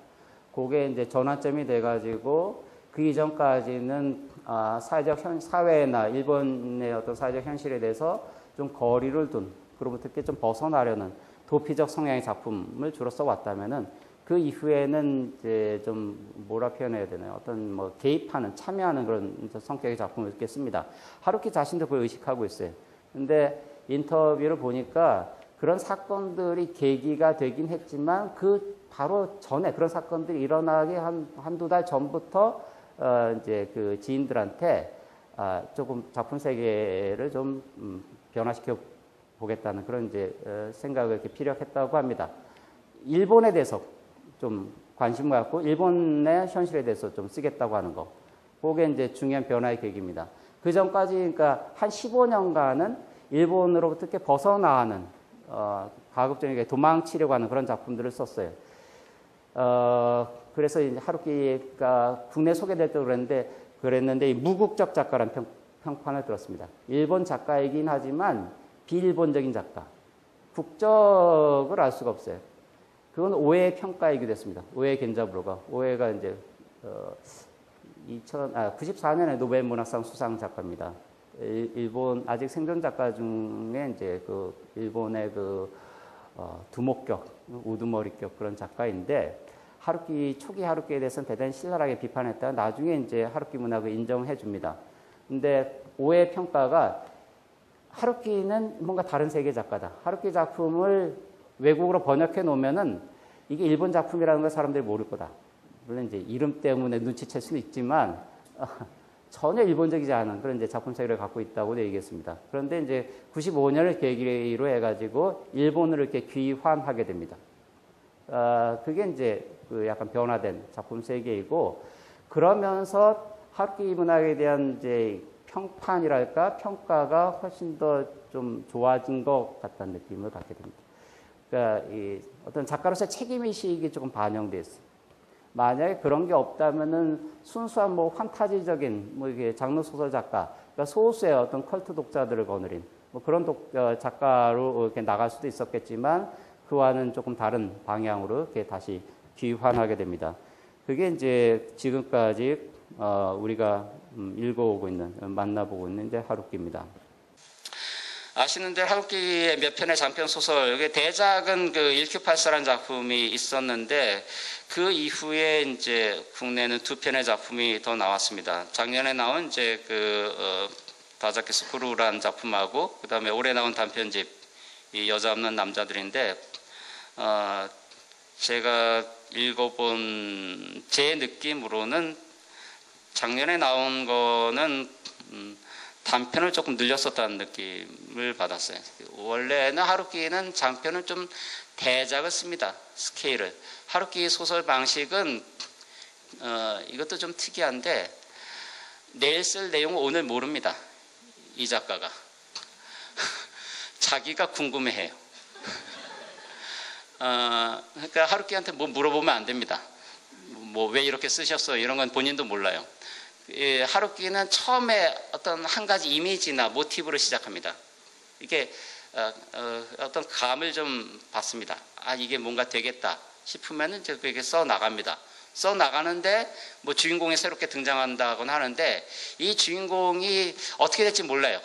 그게 이제 전환점이 돼가지고 그 이전까지는 사회나 일본의 어떤 사회적 현실에 대해서 좀 거리를 둔 그로부터 좀 벗어나려는 도피적 성향의 작품을 주로 써왔다면은 그 이후에는 이제 좀 뭐라 표현해야 되나요? 어떤 뭐 개입하는, 참여하는 그런 성격의 작품을 이렇게 씁니다. 하루키 자신도 그걸 의식하고 있어요. 근데 인터뷰를 보니까 그런 사건들이 계기가 되긴 했지만 바로 전에 그런 사건들이 일어나기 한두 달 전부터 이제 그 지인들한테 조금 작품 세계를 좀 변화시켜 보겠다는 그런 이제 생각을 이렇게 피력했다고 합니다. 일본에 대해서 좀 관심을 갖고 일본의 현실에 대해서 좀 쓰겠다고 하는 거. 그게 이제 중요한 변화의 계기입니다. 그 전까지 그러니까 한 15년간은 일본으로부터 이렇게 벗어나는 가급적이게 도망치려고 하는 그런 작품들을 썼어요. 그래서 이제 하루키가 국내 소개될 때 그랬는데 이 무국적 작가라는 평판을 들었습니다. 일본 작가이긴 하지만 비일본적인 작가. 국적을 알 수가 없어요. 그건 오해의 평가이기도 했습니다. 오해 겐자부로가. 오해가 이제 94년에 노벨 문학상 수상 작가입니다. 일본 아직 생존 작가 중에 이제 그 일본의 두목격, 우두머리격 그런 작가인데 초기 하루키에 대해서는 대단히 신랄하게 비판했다가 나중에 이제 하루키 문학을 인정해 줍니다. 근데 오해 평가가 하루키는 뭔가 다른 세계 작가다. 하루키 작품을 외국어로 번역해 놓으면은 이게 일본 작품이라는 걸 사람들이 모를 거다. 물론 이제 이름 때문에 눈치챌 수는 있지만 전혀 일본적이지 않은 그런 이제 작품 세계를 갖고 있다고 얘기했습니다. 그런데 이제 95년을 계기로 해가지고 일본으로 이렇게 귀환하게 됩니다. 그게 이제 그 약간 변화된 작품 세계이고, 그러면서 하루키 문학에 대한 이제 평판이랄까 평가가 훨씬 더 좀 좋아진 것 같다는 느낌을 갖게 됩니다. 그러니까 이 어떤 작가로서의 책임의식이 조금 반영돼 있어요. 만약에 그런 게 없다면은 순수한 뭐 판타지적인 뭐 이게 장르 소설 작가, 그러니까 소수의 어떤 컬트 독자들을 거느린 뭐 그런 작가로 이렇게 나갈 수도 있었겠지만, 그와는 조금 다른 방향으로 이렇게 다시 귀환하게 됩니다. 그게 이제 지금까지 우리가 읽어오고 있는, 만나보고 있는 이제 하루키입니다. 아시는 대로 하루키의 몇 편의 장편 소설, 이게 대작은 그 1984라는 작품이 있었는데, 그 이후에 이제 국내는 2편의 작품이 더 나왔습니다. 작년에 나온 이제 다자키 스쿠루라는 작품하고, 그 다음에 올해 나온 단편집, 이 여자 없는 남자들인데, 제가 읽어본 제 느낌으로는 작년에 나온 거는 단편을 조금 늘렸었다는 느낌을 받았어요. 원래는 하루키는 장편을 좀 대작을 씁니다. 스케일을. 하루키 소설 방식은 이것도 좀 특이한데, 내일 쓸 내용을 오늘 모릅니다. 이 작가가. 자기가 궁금해해요. 그러니까 하루키한테 뭐 물어보면 안 됩니다. 뭐 왜 이렇게 쓰셨어요? 이런 건 본인도 몰라요. 하루키는 처음에 어떤 한 가지 이미지나 모티브로 시작합니다. 이게 어떤 감을 좀 받습니다. 아, 이게 뭔가 되겠다 싶으면은 이제 그게 써 나갑니다. 써 나가는데 뭐 주인공이 새롭게 등장한다거나 하는데, 이 주인공이 어떻게 될지 몰라요.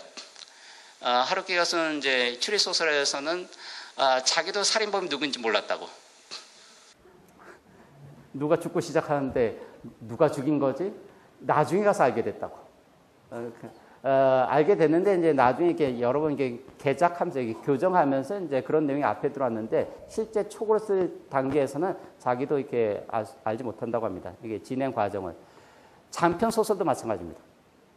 하루키가 쓰는 이제 추리 소설에서는 자기도 살인범이 누군지 몰랐다고. 누가 죽고 시작하는데 누가 죽인 거지? 나중에 가서 알게 됐다고. 알게 됐는데 이제 나중에 이렇게 여러 번 이렇게 개작하면서 이렇게 교정하면서 이제 그런 내용이 앞에 들어왔는데, 실제 촉으로 쓸 단계에서는 자기도 이렇게 알지 못한다고 합니다. 이게 진행 과정을. 장편 소설도 마찬가지입니다.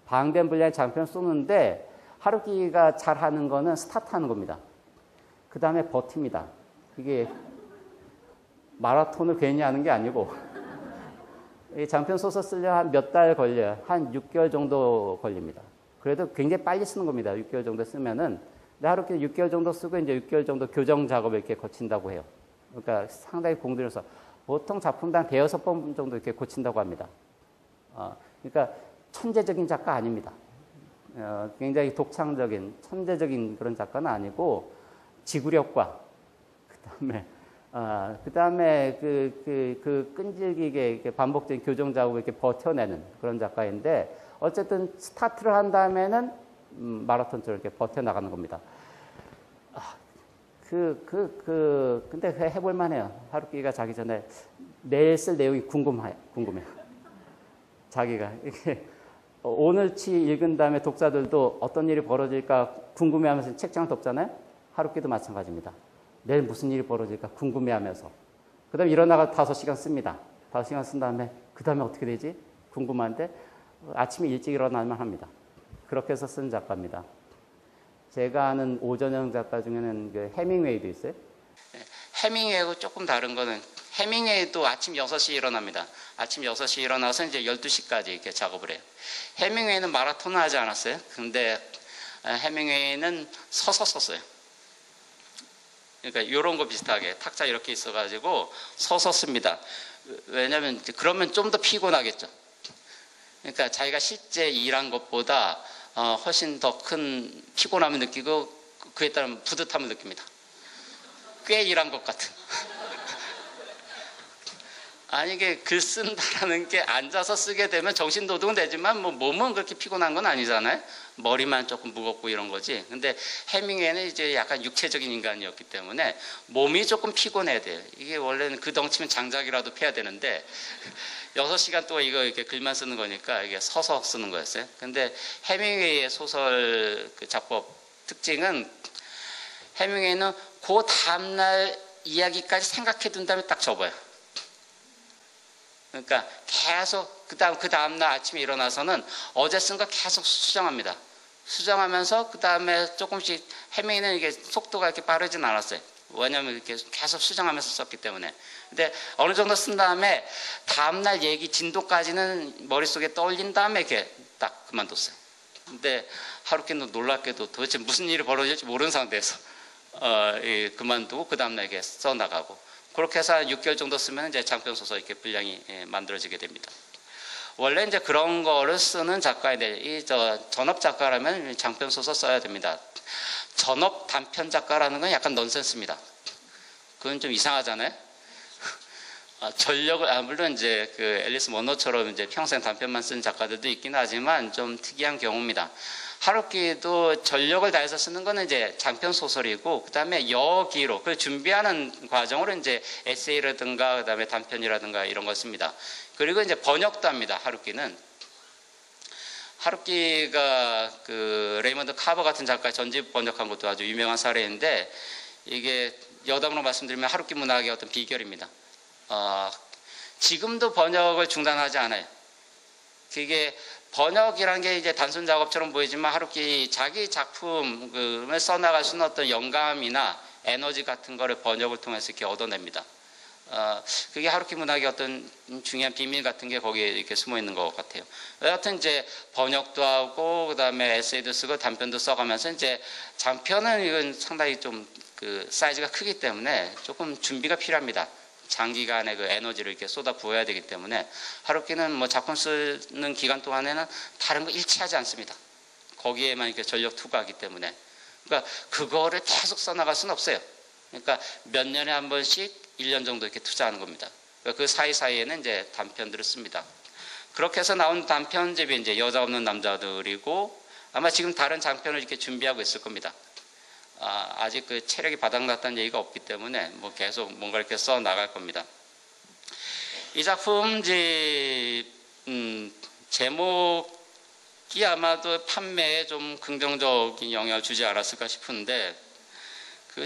방대한 분량의 장편 쏘는데 하루키가 잘하는 거는 스타트하는 겁니다. 그 다음에 버팁니다. 이게 마라톤을 괜히 하는 게 아니고, 이 장편 소설 쓰려 한 몇 달 걸려요. 한 6개월 정도 걸립니다. 그래도 굉장히 빨리 쓰는 겁니다. 6개월 정도 쓰면은. 근데 하루키 6개월 정도 쓰고 이제 6개월 정도 교정 작업을 이렇게 거친다고 해요. 그러니까 상당히 공들여서 보통 작품당 5-6번 정도 이렇게 고친다고 합니다. 그러니까 천재적인 작가 아닙니다. 굉장히 독창적인, 천재적인 그런 작가는 아니고, 지구력과, 그 다음에 끈질기게 반복적인 교정 작업을 이렇게 버텨내는 그런 작가인데, 어쨌든 스타트를 한 다음에는 마라톤처럼 이렇게 버텨나가는 겁니다. 근데 해볼만 해요. 하루키가 자기 전에 내일 쓸 내용이 궁금해요. 자기가. 이게 오늘치 읽은 다음에 독자들도 어떤 일이 벌어질까 궁금해하면서 책장을 덮잖아요. 하루키도 마찬가지입니다. 내일 무슨 일이 벌어질까 궁금해하면서. 그 다음에 일어나가 5시간 씁니다. 5시간 쓴 다음에 그 다음에 어떻게 되지? 궁금한데 아침에 일찍 일어나면 합니다. 그렇게 해서 쓴 작가입니다. 제가 아는 오전형 작가 중에는 그 해밍웨이도 있어요. 해밍웨이하고 조금 다른 거는, 해밍웨이도 아침 6시에 일어납니다. 아침 6시에 일어나서 이제 12시까지 이렇게 작업을 해요. 해밍웨이는 마라톤을 하지 않았어요. 근데 해밍웨이는 서서 썼어요. 그러니까 이런 거 비슷하게 탁자 이렇게 있어가지고 서서 씁니다. 왜냐하면 그러면 좀 더 피곤하겠죠. 그러니까 자기가 실제 일한 것보다 훨씬 더 큰 피곤함을 느끼고, 그에 따른 뿌듯함을 느낍니다. 꽤 일한 것 같은. 아니, 이게 글 쓴다라는 게 앉아서 쓰게 되면 정신도둑은 되지만 뭐 몸은 그렇게 피곤한 건 아니잖아요. 머리만 조금 무겁고 이런 거지. 근데 해밍웨이는 이제 약간 육체적인 인간이었기 때문에 몸이 조금 피곤해야 돼요. 이게 원래는 그 덩치면 장작이라도 패야 되는데 6시간 동안 이거 이렇게 글만 쓰는 거니까 이게 서서 쓰는 거였어요. 근데 해밍웨이의 소설 그 작법 특징은, 해밍웨이는 그 다음날 이야기까지 생각해 둔 다음에 딱 접어요. 그러니까 계속 그 다음날 아침에 일어나서는 어제 쓴 거 계속 수정합니다. 수정하면서 그 다음에 조금씩 헤매는 이게 속도가 이렇게 빠르진 않았어요. 왜냐하면 이렇게 계속 수정하면서 썼기 때문에. 근데 어느 정도 쓴 다음에 다음날 얘기 진도까지는 머릿속에 떠올린 다음에 이렇게 딱 그만뒀어요. 근데 하루키는 놀랍게도 도대체 무슨 일이 벌어질지 모르는 상태에서 그만두고 그 다음날 이렇게 써나가고, 그렇게 해서 한 6개월 정도 쓰면 이제 장편 소설 이렇게 분량이 만들어지게 됩니다. 원래 이제 그런 거를 쓰는 작가인데, 전업 작가라면 장편 소설 써야 됩니다. 전업 단편 작가라는 건 약간 넌센스입니다. 그건 좀 이상하잖아요. 전력을, 물론 이제 그 앨리스 먼로처럼 이제 평생 단편만 쓴 작가들도 있긴 하지만 좀 특이한 경우입니다. 하루키도 전력을 다해서 쓰는 거는 이제 장편 소설이고, 그 다음에 여기로, 그 준비하는 과정으로 이제 에세이라든가, 그 다음에 단편이라든가 이런 걸 씁니다. 그리고 이제 번역도 합니다. 하루키가 그 레이먼드 카버 같은 작가의 전집 번역한 것도 아주 유명한 사례인데, 이게 여담으로 말씀드리면 하루키 문학의 어떤 비결입니다. 지금도 번역을 중단하지 않아요. 그게 번역이라는 게 이제 단순 작업처럼 보이지만 하루키 자기 작품을 써나갈 수 있는 어떤 영감이나 에너지 같은 거를 번역을 통해서 이렇게 얻어냅니다. 그게 하루키 문학의 어떤 중요한 비밀 같은 게 거기에 이렇게 숨어 있는 것 같아요. 여하튼 이제 번역도 하고, 그 다음에 에세이도 쓰고, 단편도 써가면서 이제 장편은 이건 상당히 좀 그 사이즈가 크기 때문에 조금 준비가 필요합니다. 장기간의 그 에너지를 이렇게 쏟아 부어야 되기 때문에 하루키는 뭐 작품 쓰는 기간 동안에는 다른 거 일치하지 않습니다. 거기에만 이렇게 전력 투구하기 때문에. 그러니까 그거를 계속 써나갈 수는 없어요. 그러니까 몇 년에 한 번씩 1년 정도 이렇게 투자하는 겁니다. 그러니까 그 사이사이에는 이제 단편들을 씁니다. 그렇게 해서 나온 단편집이 이제 여자 없는 남자들이고, 아마 지금 다른 장편을 이렇게 준비하고 있을 겁니다. 아직 그 체력이 바닥났다는 얘기가 없기 때문에 뭐 계속 뭔가 이렇게 써 나갈 겁니다. 이 작품집 제목이 아마도 판매에 좀 긍정적인 영향을 주지 않았을까 싶은데,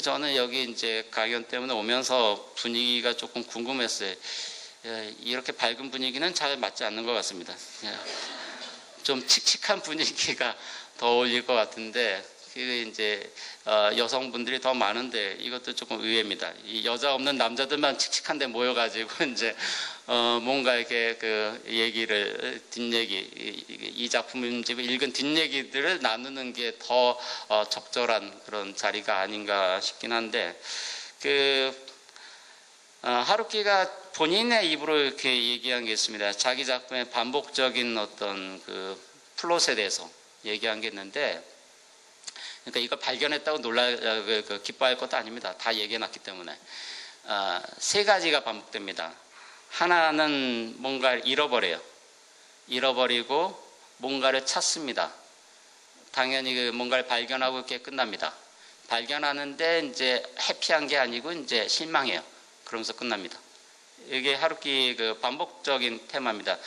저는 여기 이제 강연 때문에 오면서 분위기가 조금 궁금했어요. 이렇게 밝은 분위기는 잘 맞지 않는 것 같습니다. 좀 칙칙한 분위기가 더 어울릴 것 같은데, 이제 여성분들이 더 많은데 이것도 조금 의외입니다. 이 여자 없는 남자들만 칙칙한데 모여가지고 이제 뭔가 이렇게 그 얘기를 뒷얘기, 이 작품집을 읽은 뒷얘기들을 나누는 게 더 적절한 그런 자리가 아닌가 싶긴 한데, 하루키가 본인의 입으로 이렇게 얘기한 게 있습니다. 자기 작품의 반복적인 어떤 그 플롯에 대해서 얘기한 게 있는데, 그러니까 이거 발견했다고 기뻐할 것도 아닙니다. 다 얘기해놨기 때문에. 3가지가 반복됩니다. 하나는 뭔가를 잃어버려요. 잃어버리고 뭔가를 찾습니다. 당연히 뭔가를 발견하고 이렇게 끝납니다. 발견하는데 이제 해피한 게 아니고 이제 실망해요. 그러면서 끝납니다. 이게 하루키 그 반복적인 테마입니다.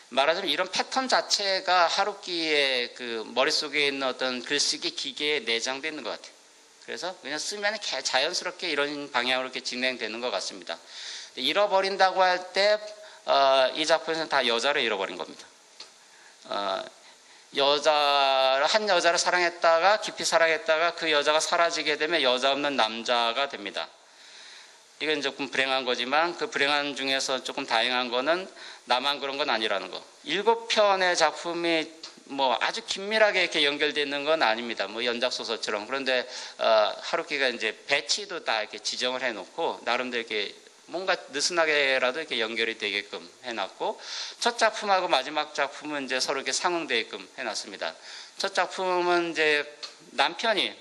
말하자면 이런 패턴 자체가 하루키의 그 머릿속에 있는 어떤 글쓰기 기계에 내장되어 있는 것 같아요. 그래서 그냥 쓰면 자연스럽게 이런 방향으로 이렇게 진행되는 것 같습니다. 잃어버린다고 할 때, 이 작품에서는 다 여자를 잃어버린 겁니다. 한 여자를 사랑했다가, 깊이 사랑했다가 그 여자가 사라지게 되면 여자 없는 남자가 됩니다. 이건 조금 불행한 거지만 그 불행한 중에서 조금 다행한 거는 나만 그런 건 아니라는 거. 7편의 작품이 뭐 아주 긴밀하게 이렇게 연결되어 있는 건 아닙니다. 뭐 연작소설처럼. 그런데 하루키가 이제 배치도 다 이렇게 지정을 해놓고 나름대로 이렇게 뭔가 느슨하게라도 이렇게 연결이 되게끔 해놨고, 첫 작품하고 마지막 작품은 이제 서로 이렇게 상응되게끔 해놨습니다. 첫 작품은 이제 남편이,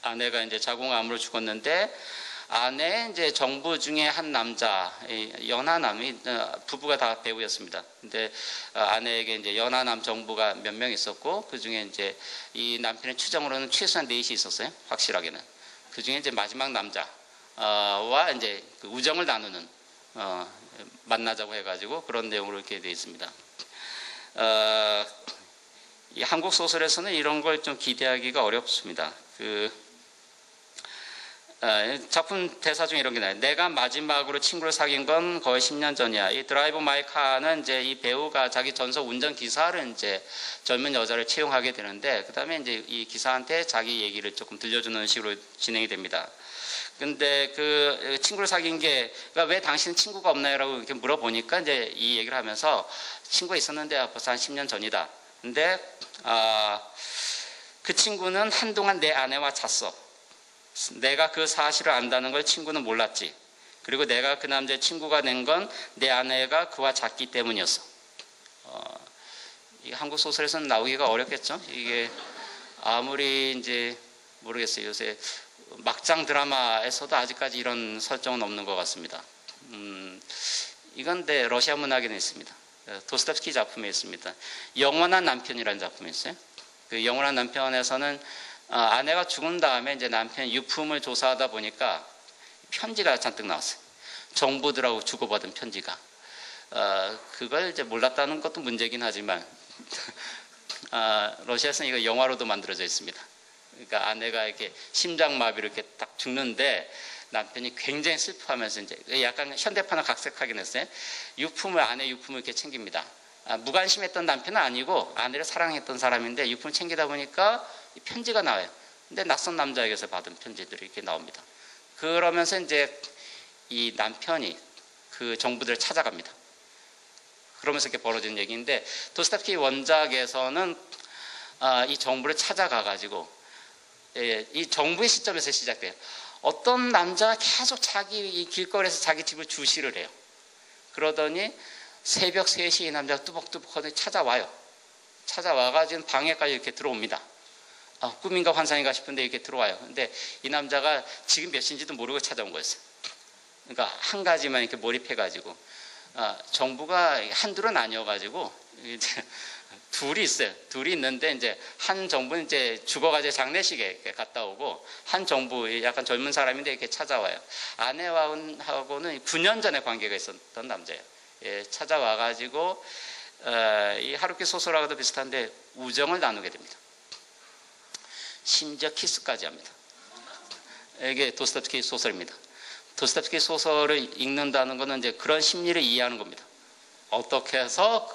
아내가 이제 자궁암으로 죽었는데, 아내 이제 정부 중에 한 남자, 연하남이, 부부가 다 배우였습니다. 근데 아내에게 이제 연하남 정부가 몇 명 있었고, 그 중에 이제 이 남편의 추정으로는 최소한 4이 있었어요. 확실하게는. 그 중에 이제 마지막 남자와 이제 그 우정을 나누는, 만나자고 해가지고 그런 내용으로 이렇게 되어 있습니다. 이 한국 소설에서는 이런 걸 좀 기대하기가 어렵습니다. 작품 대사 중에 이런 게 나와요. 내가 마지막으로 친구를 사귄 건 거의 10년 전이야. 이 드라이브 마이 카는 이제 이 배우가 자기 전속 운전 기사를 이제 젊은 여자를 채용하게 되는데, 그 다음에 이제 이 기사한테 자기 얘기를 조금 들려주는 식으로 진행이 됩니다. 근데 그 친구를 사귄 게, 그러니까 왜 당신은 친구가 없나요? 라고 이렇게 물어보니까 이제 이 얘기를 하면서 친구가 있었는데 벌써 한 10년 전이다. 근데, 그 친구는 한동안 내 아내와 잤어. 내가 그 사실을 안다는 걸 친구는 몰랐지. 그리고 내가 그 남자의 친구가 된 건 내 아내가 그와 잤기 때문이었어. 이 한국 소설에서는 나오기가 어렵겠죠? 이게 아무리 이제 모르겠어요. 요새 막장 드라마에서도 아직까지 이런 설정은 없는 것 같습니다. 이건 러시아 문학에는 있습니다. 도스토옙스키 작품에 있습니다. 영원한 남편이라는 작품이 있어요. 그 영원한 남편에서는 아내가 죽은 다음에 이제 남편 유품을 조사하다 보니까 편지가 잔뜩 나왔어요. 정부들하고 주고받은 편지가. 그걸 이제 몰랐다는 것도 문제긴 하지만 러시아에서는 이거 영화로도 만들어져 있습니다. 그러니까 아내가 이렇게 심장마비로 이렇게 딱 죽는데 남편이 굉장히 슬퍼하면서 이제 약간 현대판을 각색하긴 했어요. 아내 유품을 이렇게 챙깁니다. 무관심했던 남편은 아니고 아내를 사랑했던 사람인데 유품을 챙기다 보니까 편지가 나와요. 근데 낯선 남자에게서 받은 편지들이 이렇게 나옵니다. 그러면서 이제 이 남편이 그 정부들을 찾아갑니다. 그러면서 이렇게 벌어진 얘기인데, 도스토옙스키 원작에서는 이 정부를 찾아가가지고 이 정부의 시점에서 시작돼요. 어떤 남자가 계속 이 길거리에서 자기 집을 주시를 해요. 그러더니 새벽 3시에 이 남자가 뚜벅뚜벅하더니 찾아와요. 찾아와가지고 방에까지 이렇게 들어옵니다. 꿈인가 환상인가 싶은데 이렇게 들어와요. 근데 이 남자가 지금 몇 시인지도 모르고 찾아온 거였어요. 그러니까 한 가지만 이렇게 몰입해가지고, 정부가 한둘은 나뉘어가지고 이제 둘이 있어요. 둘이 있는데 이제 한 정부는 이제 죽어가지고 장례식에 갔다 오고, 한 정부 약간 젊은 사람인데 이렇게 찾아와요. 아내하고는 9년 전에 관계가 있었던 남자예요. 예, 찾아와가지고 이 하루키 소설하고도 비슷한데 우정을 나누게 됩니다. 심지어 키스까지 합니다. 이게 도스토옙스키 소설입니다. 도스토옙스키 소설을 읽는다는 것은 이제 그런 심리를 이해하는 겁니다. 어떻게 해서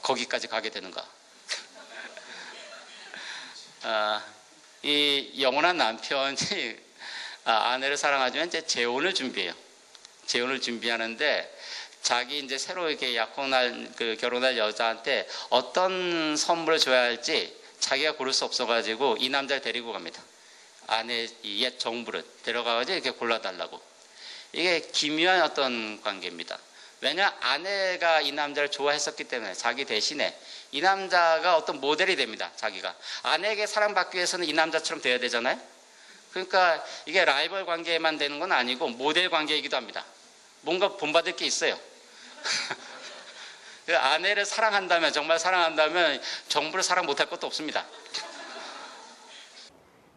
거기까지 가게 되는가. 이 영원한 남편이 아내를 사랑하지만 이제 재혼을 준비해요. 재혼을 준비하는데 자기 이제 새로 이렇게 결혼할 여자한테 어떤 선물을 줘야 할지 자기가 고를 수 없어가지고 이 남자를 데리고 갑니다. 아내 옛 정부를 데려가가지고 이렇게 골라달라고. 이게 기묘한 어떤 관계입니다. 왜냐, 아내가 이 남자를 좋아했었기 때문에 자기 대신에 이 남자가 어떤 모델이 됩니다. 자기가 아내에게 사랑받기 위해서는 이 남자처럼 돼야 되잖아요. 그러니까 이게 라이벌 관계만 되는 건 아니고 모델 관계이기도 합니다. 뭔가 본받을 게 있어요. 아내를 사랑한다면, 정말 사랑한다면 정부를 사랑 못할 것도 없습니다.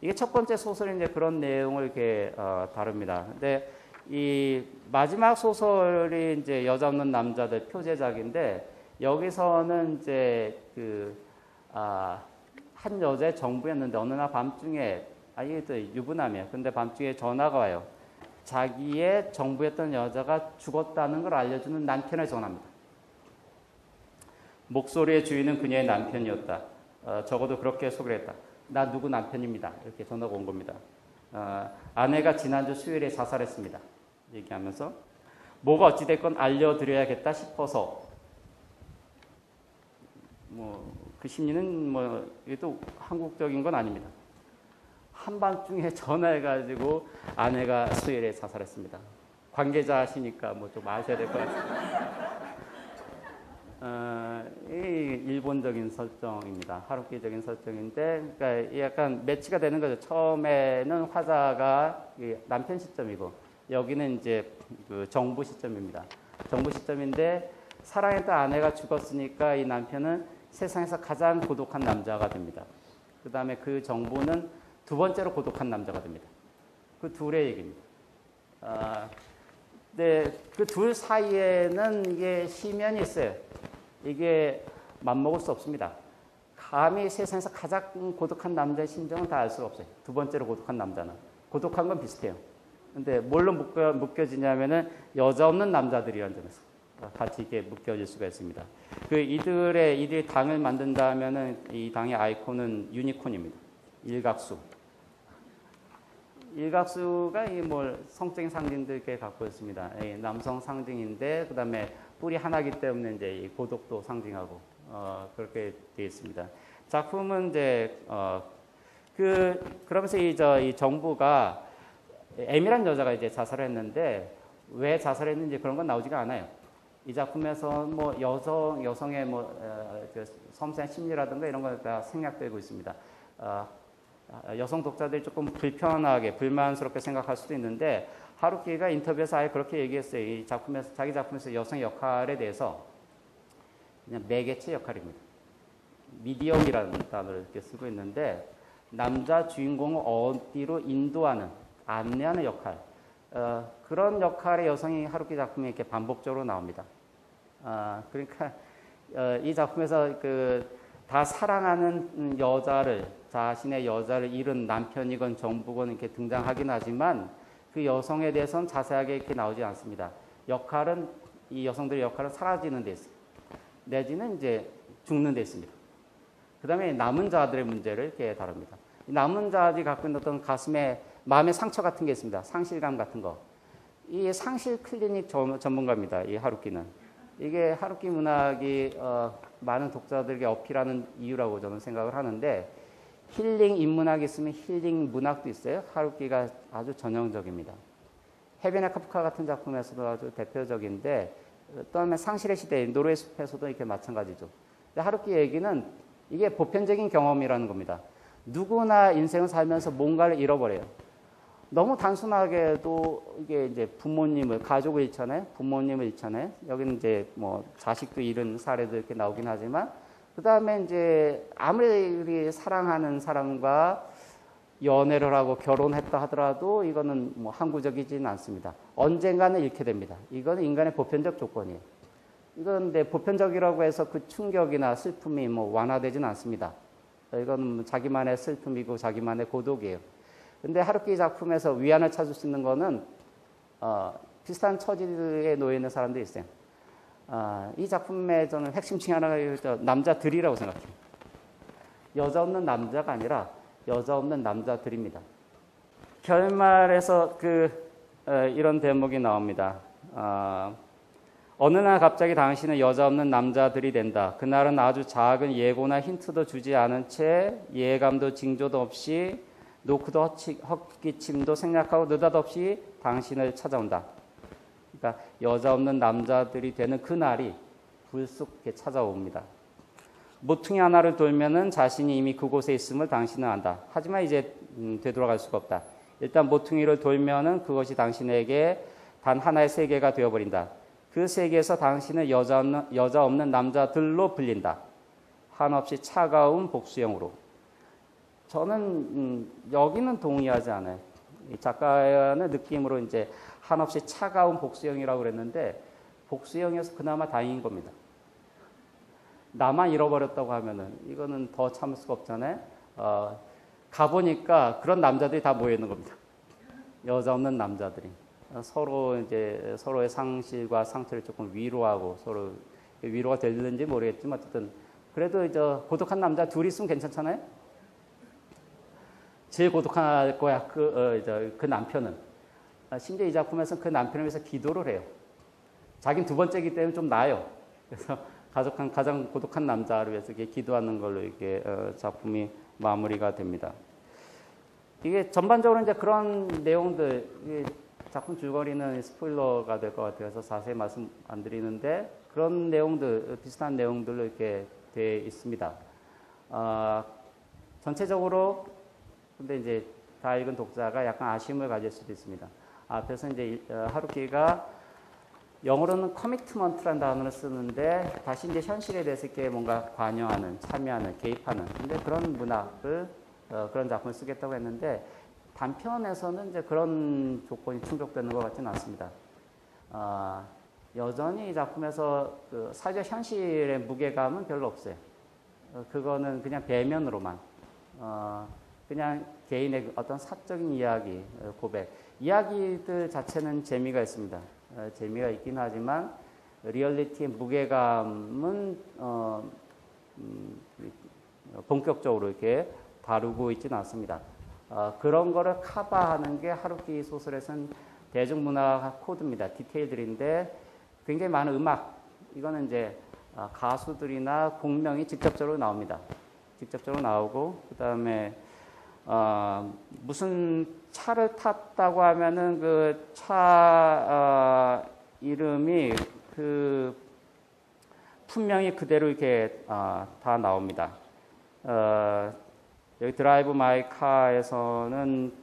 이게 첫 번째 소설이 이제 그런 내용을 이렇게 다룹니다. 근데 이 마지막 소설이 이제 여자 없는 남자들 표제작인데, 여기서는 이제 한 여자의 정부였는데 어느 날 밤중에, 이게 또 유부남이에요. 근데 밤중에 전화가 와요. 자기의 정부였던 여자가 죽었다는 걸 알려주는 남편을 전화합니다. 목소리의 주인은 그녀의 남편이었다. 적어도 그렇게 소개를 했다. 나 누구 남편입니다. 이렇게 전화가 온 겁니다. 아내가 지난주 수요일에 자살했습니다. 얘기하면서 뭐가 어찌됐건 알려드려야겠다 싶어서, 그 심리는 이것도 한국적인 건 아닙니다. 한밤중에 전화해가지고 아내가 수요일에 자살했습니다. 관계자시니까 좀 아셔야 될 것 같습니다. 이 일본적인 설정입니다. 하루키적인 설정인데, 그러니까 약간 매치가 되는 거죠. 처음에는 화자가 남편 시점이고, 여기는 이제 그 정부 시점입니다. 정부 시점인데, 사랑했던 아내가 죽었으니까 이 남편은 세상에서 가장 고독한 남자가 됩니다. 그 다음에 그 정부는 두 번째로 고독한 남자가 됩니다. 그 둘의 얘기입니다. 근데 그 둘 사이에는 이게 시면이 있어요. 이게 맘먹을 수 없습니다. 감히 세상에서 가장 고독한 남자의 심정은 다 알 수가 없어요. 두 번째로 고독한 남자는. 고독한 건 비슷해요. 근데 뭘로 묶여지냐면은 여자 없는 남자들이라는 점에서 같이 이렇게 묶여질 수가 있습니다. 이들이 당을 만든다면은 이 당의 아이콘은 유니콘입니다. 일각수. 일각수가 성적인 상징들 이렇게 갖고 있습니다. 남성 상징인데 그다음에 뿔이 하나이기 때문에 이제 이 고독도 상징하고 그렇게 되어 있습니다. 작품은 이제 그러면서 이 정부가 M이란 여자가 이제 자살을 했는데 왜 자살했는지 그런 건 나오지가 않아요. 이 작품에서 여성의 섬세한 심리라든가 이런 거 다 생략되고 있습니다. 여성 독자들이 조금 불편하게 불만스럽게 생각할 수도 있는데 하루키가 인터뷰에서 아예 그렇게 얘기했어요. 이 작품에서 자기 작품에서 여성 역할에 대해서 그냥 매개체 역할입니다. 미디엄이라는 단어를 이렇게 쓰고 있는데 남자 주인공을 어디로 인도하는 안내하는 역할 그런 역할의 여성이 하루키 작품에 이렇게 반복적으로 나옵니다. 그러니까 이 작품에서 다 사랑하는 자신의 여자를 잃은 남편이건 정부건 이렇게 등장하긴 하지만 그 여성에 대해서는 자세하게 이렇게 나오지 않습니다. 이 여성들의 역할은 사라지는 데 있습니다. 내지는 이제 죽는 데 있습니다. 그 다음에 남은 자들의 문제를 이렇게 다룹니다. 남은 자들이 갖고 있는 어떤 가슴에 마음의 상처 같은 게 있습니다. 상실감 같은 거. 이 상실 클리닉 전문가입니다. 이 하루키는. 이게 하루키 문학이 많은 독자들에게 어필하는 이유라고 저는 생각을 하는데 힐링 인문학이 있으면 힐링 문학도 있어요. 하루키가 아주 전형적입니다. 헤베나 카프카 같은 작품에서도 아주 대표적인데 또 상실의 시대 노르웨이 숲에서도 이렇게 마찬가지죠. 근데 하루키 얘기는 이게 보편적인 경험이라는 겁니다. 누구나 인생을 살면서 뭔가를 잃어버려요. 너무 단순하게도 이게 이제 가족을 잃잖아요. 부모님을 잃잖아요. 여기는 이제 자식도 잃은 사례도 이렇게 나오긴 하지만, 그 다음에 이제 아무리 사랑하는 사람과 연애를 하고 결혼했다 하더라도 이거는 항구적이지는 않습니다. 언젠가는 잃게 됩니다. 이거는 인간의 보편적 조건이에요. 이건 근데 보편적이라고 해서 그 충격이나 슬픔이 완화되지는 않습니다. 이건 자기만의 슬픔이고 자기만의 고독이에요. 근데 하루키 작품에서 위안을 찾을 수 있는 거는 비슷한 처지에 놓여 있는 사람들이 있어요. 이 작품의 저는 핵심 중에 하나가 남자들이라고 생각해요. 여자 없는 남자가 아니라 여자 없는 남자들입니다. 결말에서 이런 대목이 나옵니다. 어느 날 갑자기 당신은 여자 없는 남자들이 된다. 그날은 아주 작은 예고나 힌트도 주지 않은 채 예감도 징조도 없이 노크도 헛기침도 생략하고 느닷없이 당신을 찾아온다. 그러니까 여자 없는 남자들이 되는 그날이 불쑥 이렇게 찾아옵니다. 모퉁이 하나를 돌면은 자신이 이미 그곳에 있음을 당신은 안다. 하지만 이제 되돌아갈 수가 없다. 일단 모퉁이를 돌면은 그것이 당신에게 단 하나의 세계가 되어버린다. 그 세계에서 당신은 여자 없는 남자들로 불린다. 한없이 차가운 복수형으로. 저는 여기는 동의하지 않아요. 이 작가의 느낌으로 이제 한없이 차가운 복수형이라고 그랬는데 복수형이어서 그나마 다행인 겁니다. 나만 잃어버렸다고 하면은 이거는 더 참을 수가 없잖아요. 가보니까 그런 남자들이 다 모여 있는 겁니다. 여자 없는 남자들이 서로의 상실과 상처를 조금 위로하고 서로 위로가 되는지 모르겠지만 어쨌든 그래도 고독한 남자 둘이 있으면 괜찮잖아요. 제일 고독할 거야 그 남편은. 심지어 이 작품에서는 그 남편을 위해서 기도를 해요. 자기는 두 번째이기 때문에 좀 나아요. 그래서 가장 고독한 남자를 위해서 이렇게 기도하는 걸로 이렇게 작품이 마무리가 됩니다. 이게 전반적으로 이제 그런 내용들, 작품 줄거리는 스포일러가 될 것 같아서 자세히 말씀 안 드리는데 그런 내용들, 비슷한 내용들로 이렇게 되어 있습니다. 전체적으로 근데 이제 다 읽은 독자가 약간 아쉬움을 가질 수도 있습니다. 그래서 이제 하루키가 영어로는 커미트먼트라는 단어를 쓰는데 다시 이제 현실에 대해서 이렇게 뭔가 관여하는, 참여하는, 개입하는 근데 그런 문학을 그런 작품을 쓰겠다고 했는데 단편에서는 이제 그런 조건이 충족되는 것 같지는 않습니다. 여전히 이 작품에서 사회적 현실의 무게감은 별로 없어요. 그거는 그냥 배면으로만 그냥 개인의 어떤 사적인 이야기, 고백, 이야기들 자체는 재미가 있습니다. 재미가 있긴 하지만 리얼리티의 무게감은 본격적으로 이렇게 다루고 있지는 않습니다. 그런 거를 커버하는 게 하루키 소설에서는 대중문화 코드입니다. 디테일들인데 굉장히 많은 음악, 이거는 이제 가수들이나 공명이 직접적으로 나옵니다. 직접적으로 나오고, 그 다음에 무슨 차를 탔다고 하면은 그 차 이름이 그 분명히 그대로 이렇게 다 나옵니다. 여기 드라이브 마이 카에서는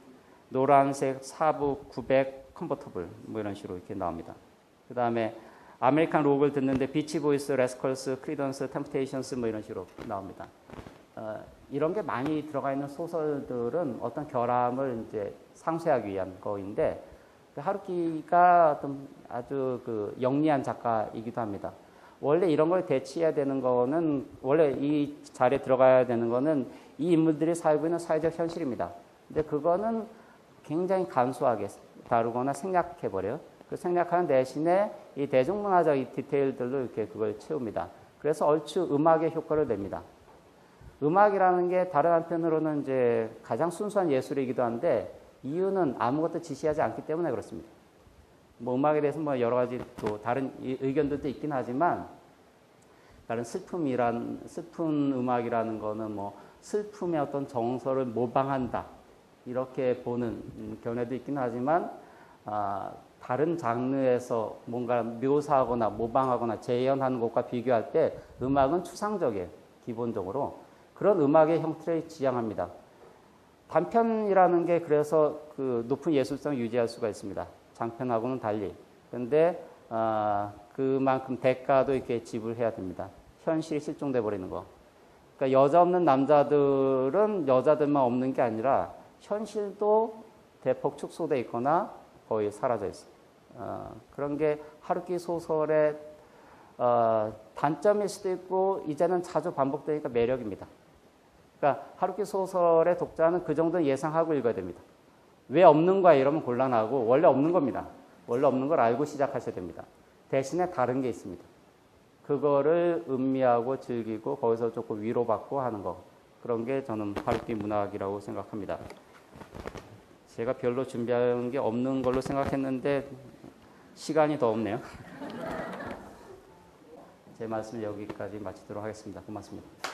노란색 사부 900 컨버터블 뭐 이런 식으로 이렇게 나옵니다. 그 다음에 아메리칸 록을 듣는데 비치 보이스, 레스컬스, 크리던스, 템프테이션스 뭐 이런 식으로 나옵니다. 이런 게 많이 들어가 있는 소설들은 어떤 결함을 이제 상쇄하기 위한 거인데, 하루키가 어떤 아주 그 영리한 작가이기도 합니다. 원래 이런 걸 대치해야 되는 거는, 원래 이 자리에 들어가야 되는 거는 이 인물들이 살고 있는 사회적 현실입니다. 근데 그거는 굉장히 간소하게 다루거나 생략해버려요. 그 생략하는 대신에 이 대중문화적 이 디테일들로 이렇게 그걸 채웁니다. 그래서 얼추 음악의 효과를 냅니다. 음악이라는 게 다른 한편으로는 이제 가장 순수한 예술이기도 한데, 이유는 아무것도 지시하지 않기 때문에 그렇습니다. 뭐 음악에 대해서 뭐 여러 가지 또 다른 의견들도 있긴 하지만, 다른 슬픈 음악이라는 거는 뭐 슬픔의 어떤 정서를 모방한다, 이렇게 보는 견해도 있긴 하지만, 다른 장르에서 뭔가 묘사하거나 모방하거나 재현하는 것과 비교할 때 음악은 추상적이에요. 기본적으로 그런 음악의 형태를 지향합니다. 단편이라는 게 그래서 그 높은 예술성을 유지할 수가 있습니다. 장편하고는 달리. 그런데 그만큼 대가도 이렇게 지불해야 됩니다. 현실이 실종돼 버리는 거. 그러니까 여자 없는 남자들은 여자들만 없는 게 아니라 현실도 대폭 축소돼 있거나 거의 사라져 있어요. 그런 게 하루키 소설의 단점일 수도 있고, 이제는 자주 반복되니까 매력입니다. 그러니까 하루키 소설의 독자는 그 정도는 예상하고 읽어야 됩니다. 왜 없는 거야 이러면 곤란하고, 원래 없는 겁니다. 원래 없는 걸 알고 시작하셔야 됩니다. 대신에 다른 게 있습니다. 그거를 음미하고 즐기고 거기서 조금 위로받고 하는 거, 그런 게 저는 하루키 문학이라고 생각합니다. 제가 별로 준비한 게 없는 걸로 생각했는데 시간이 더 없네요. 제 말씀 여기까지 마치도록 하겠습니다. 고맙습니다.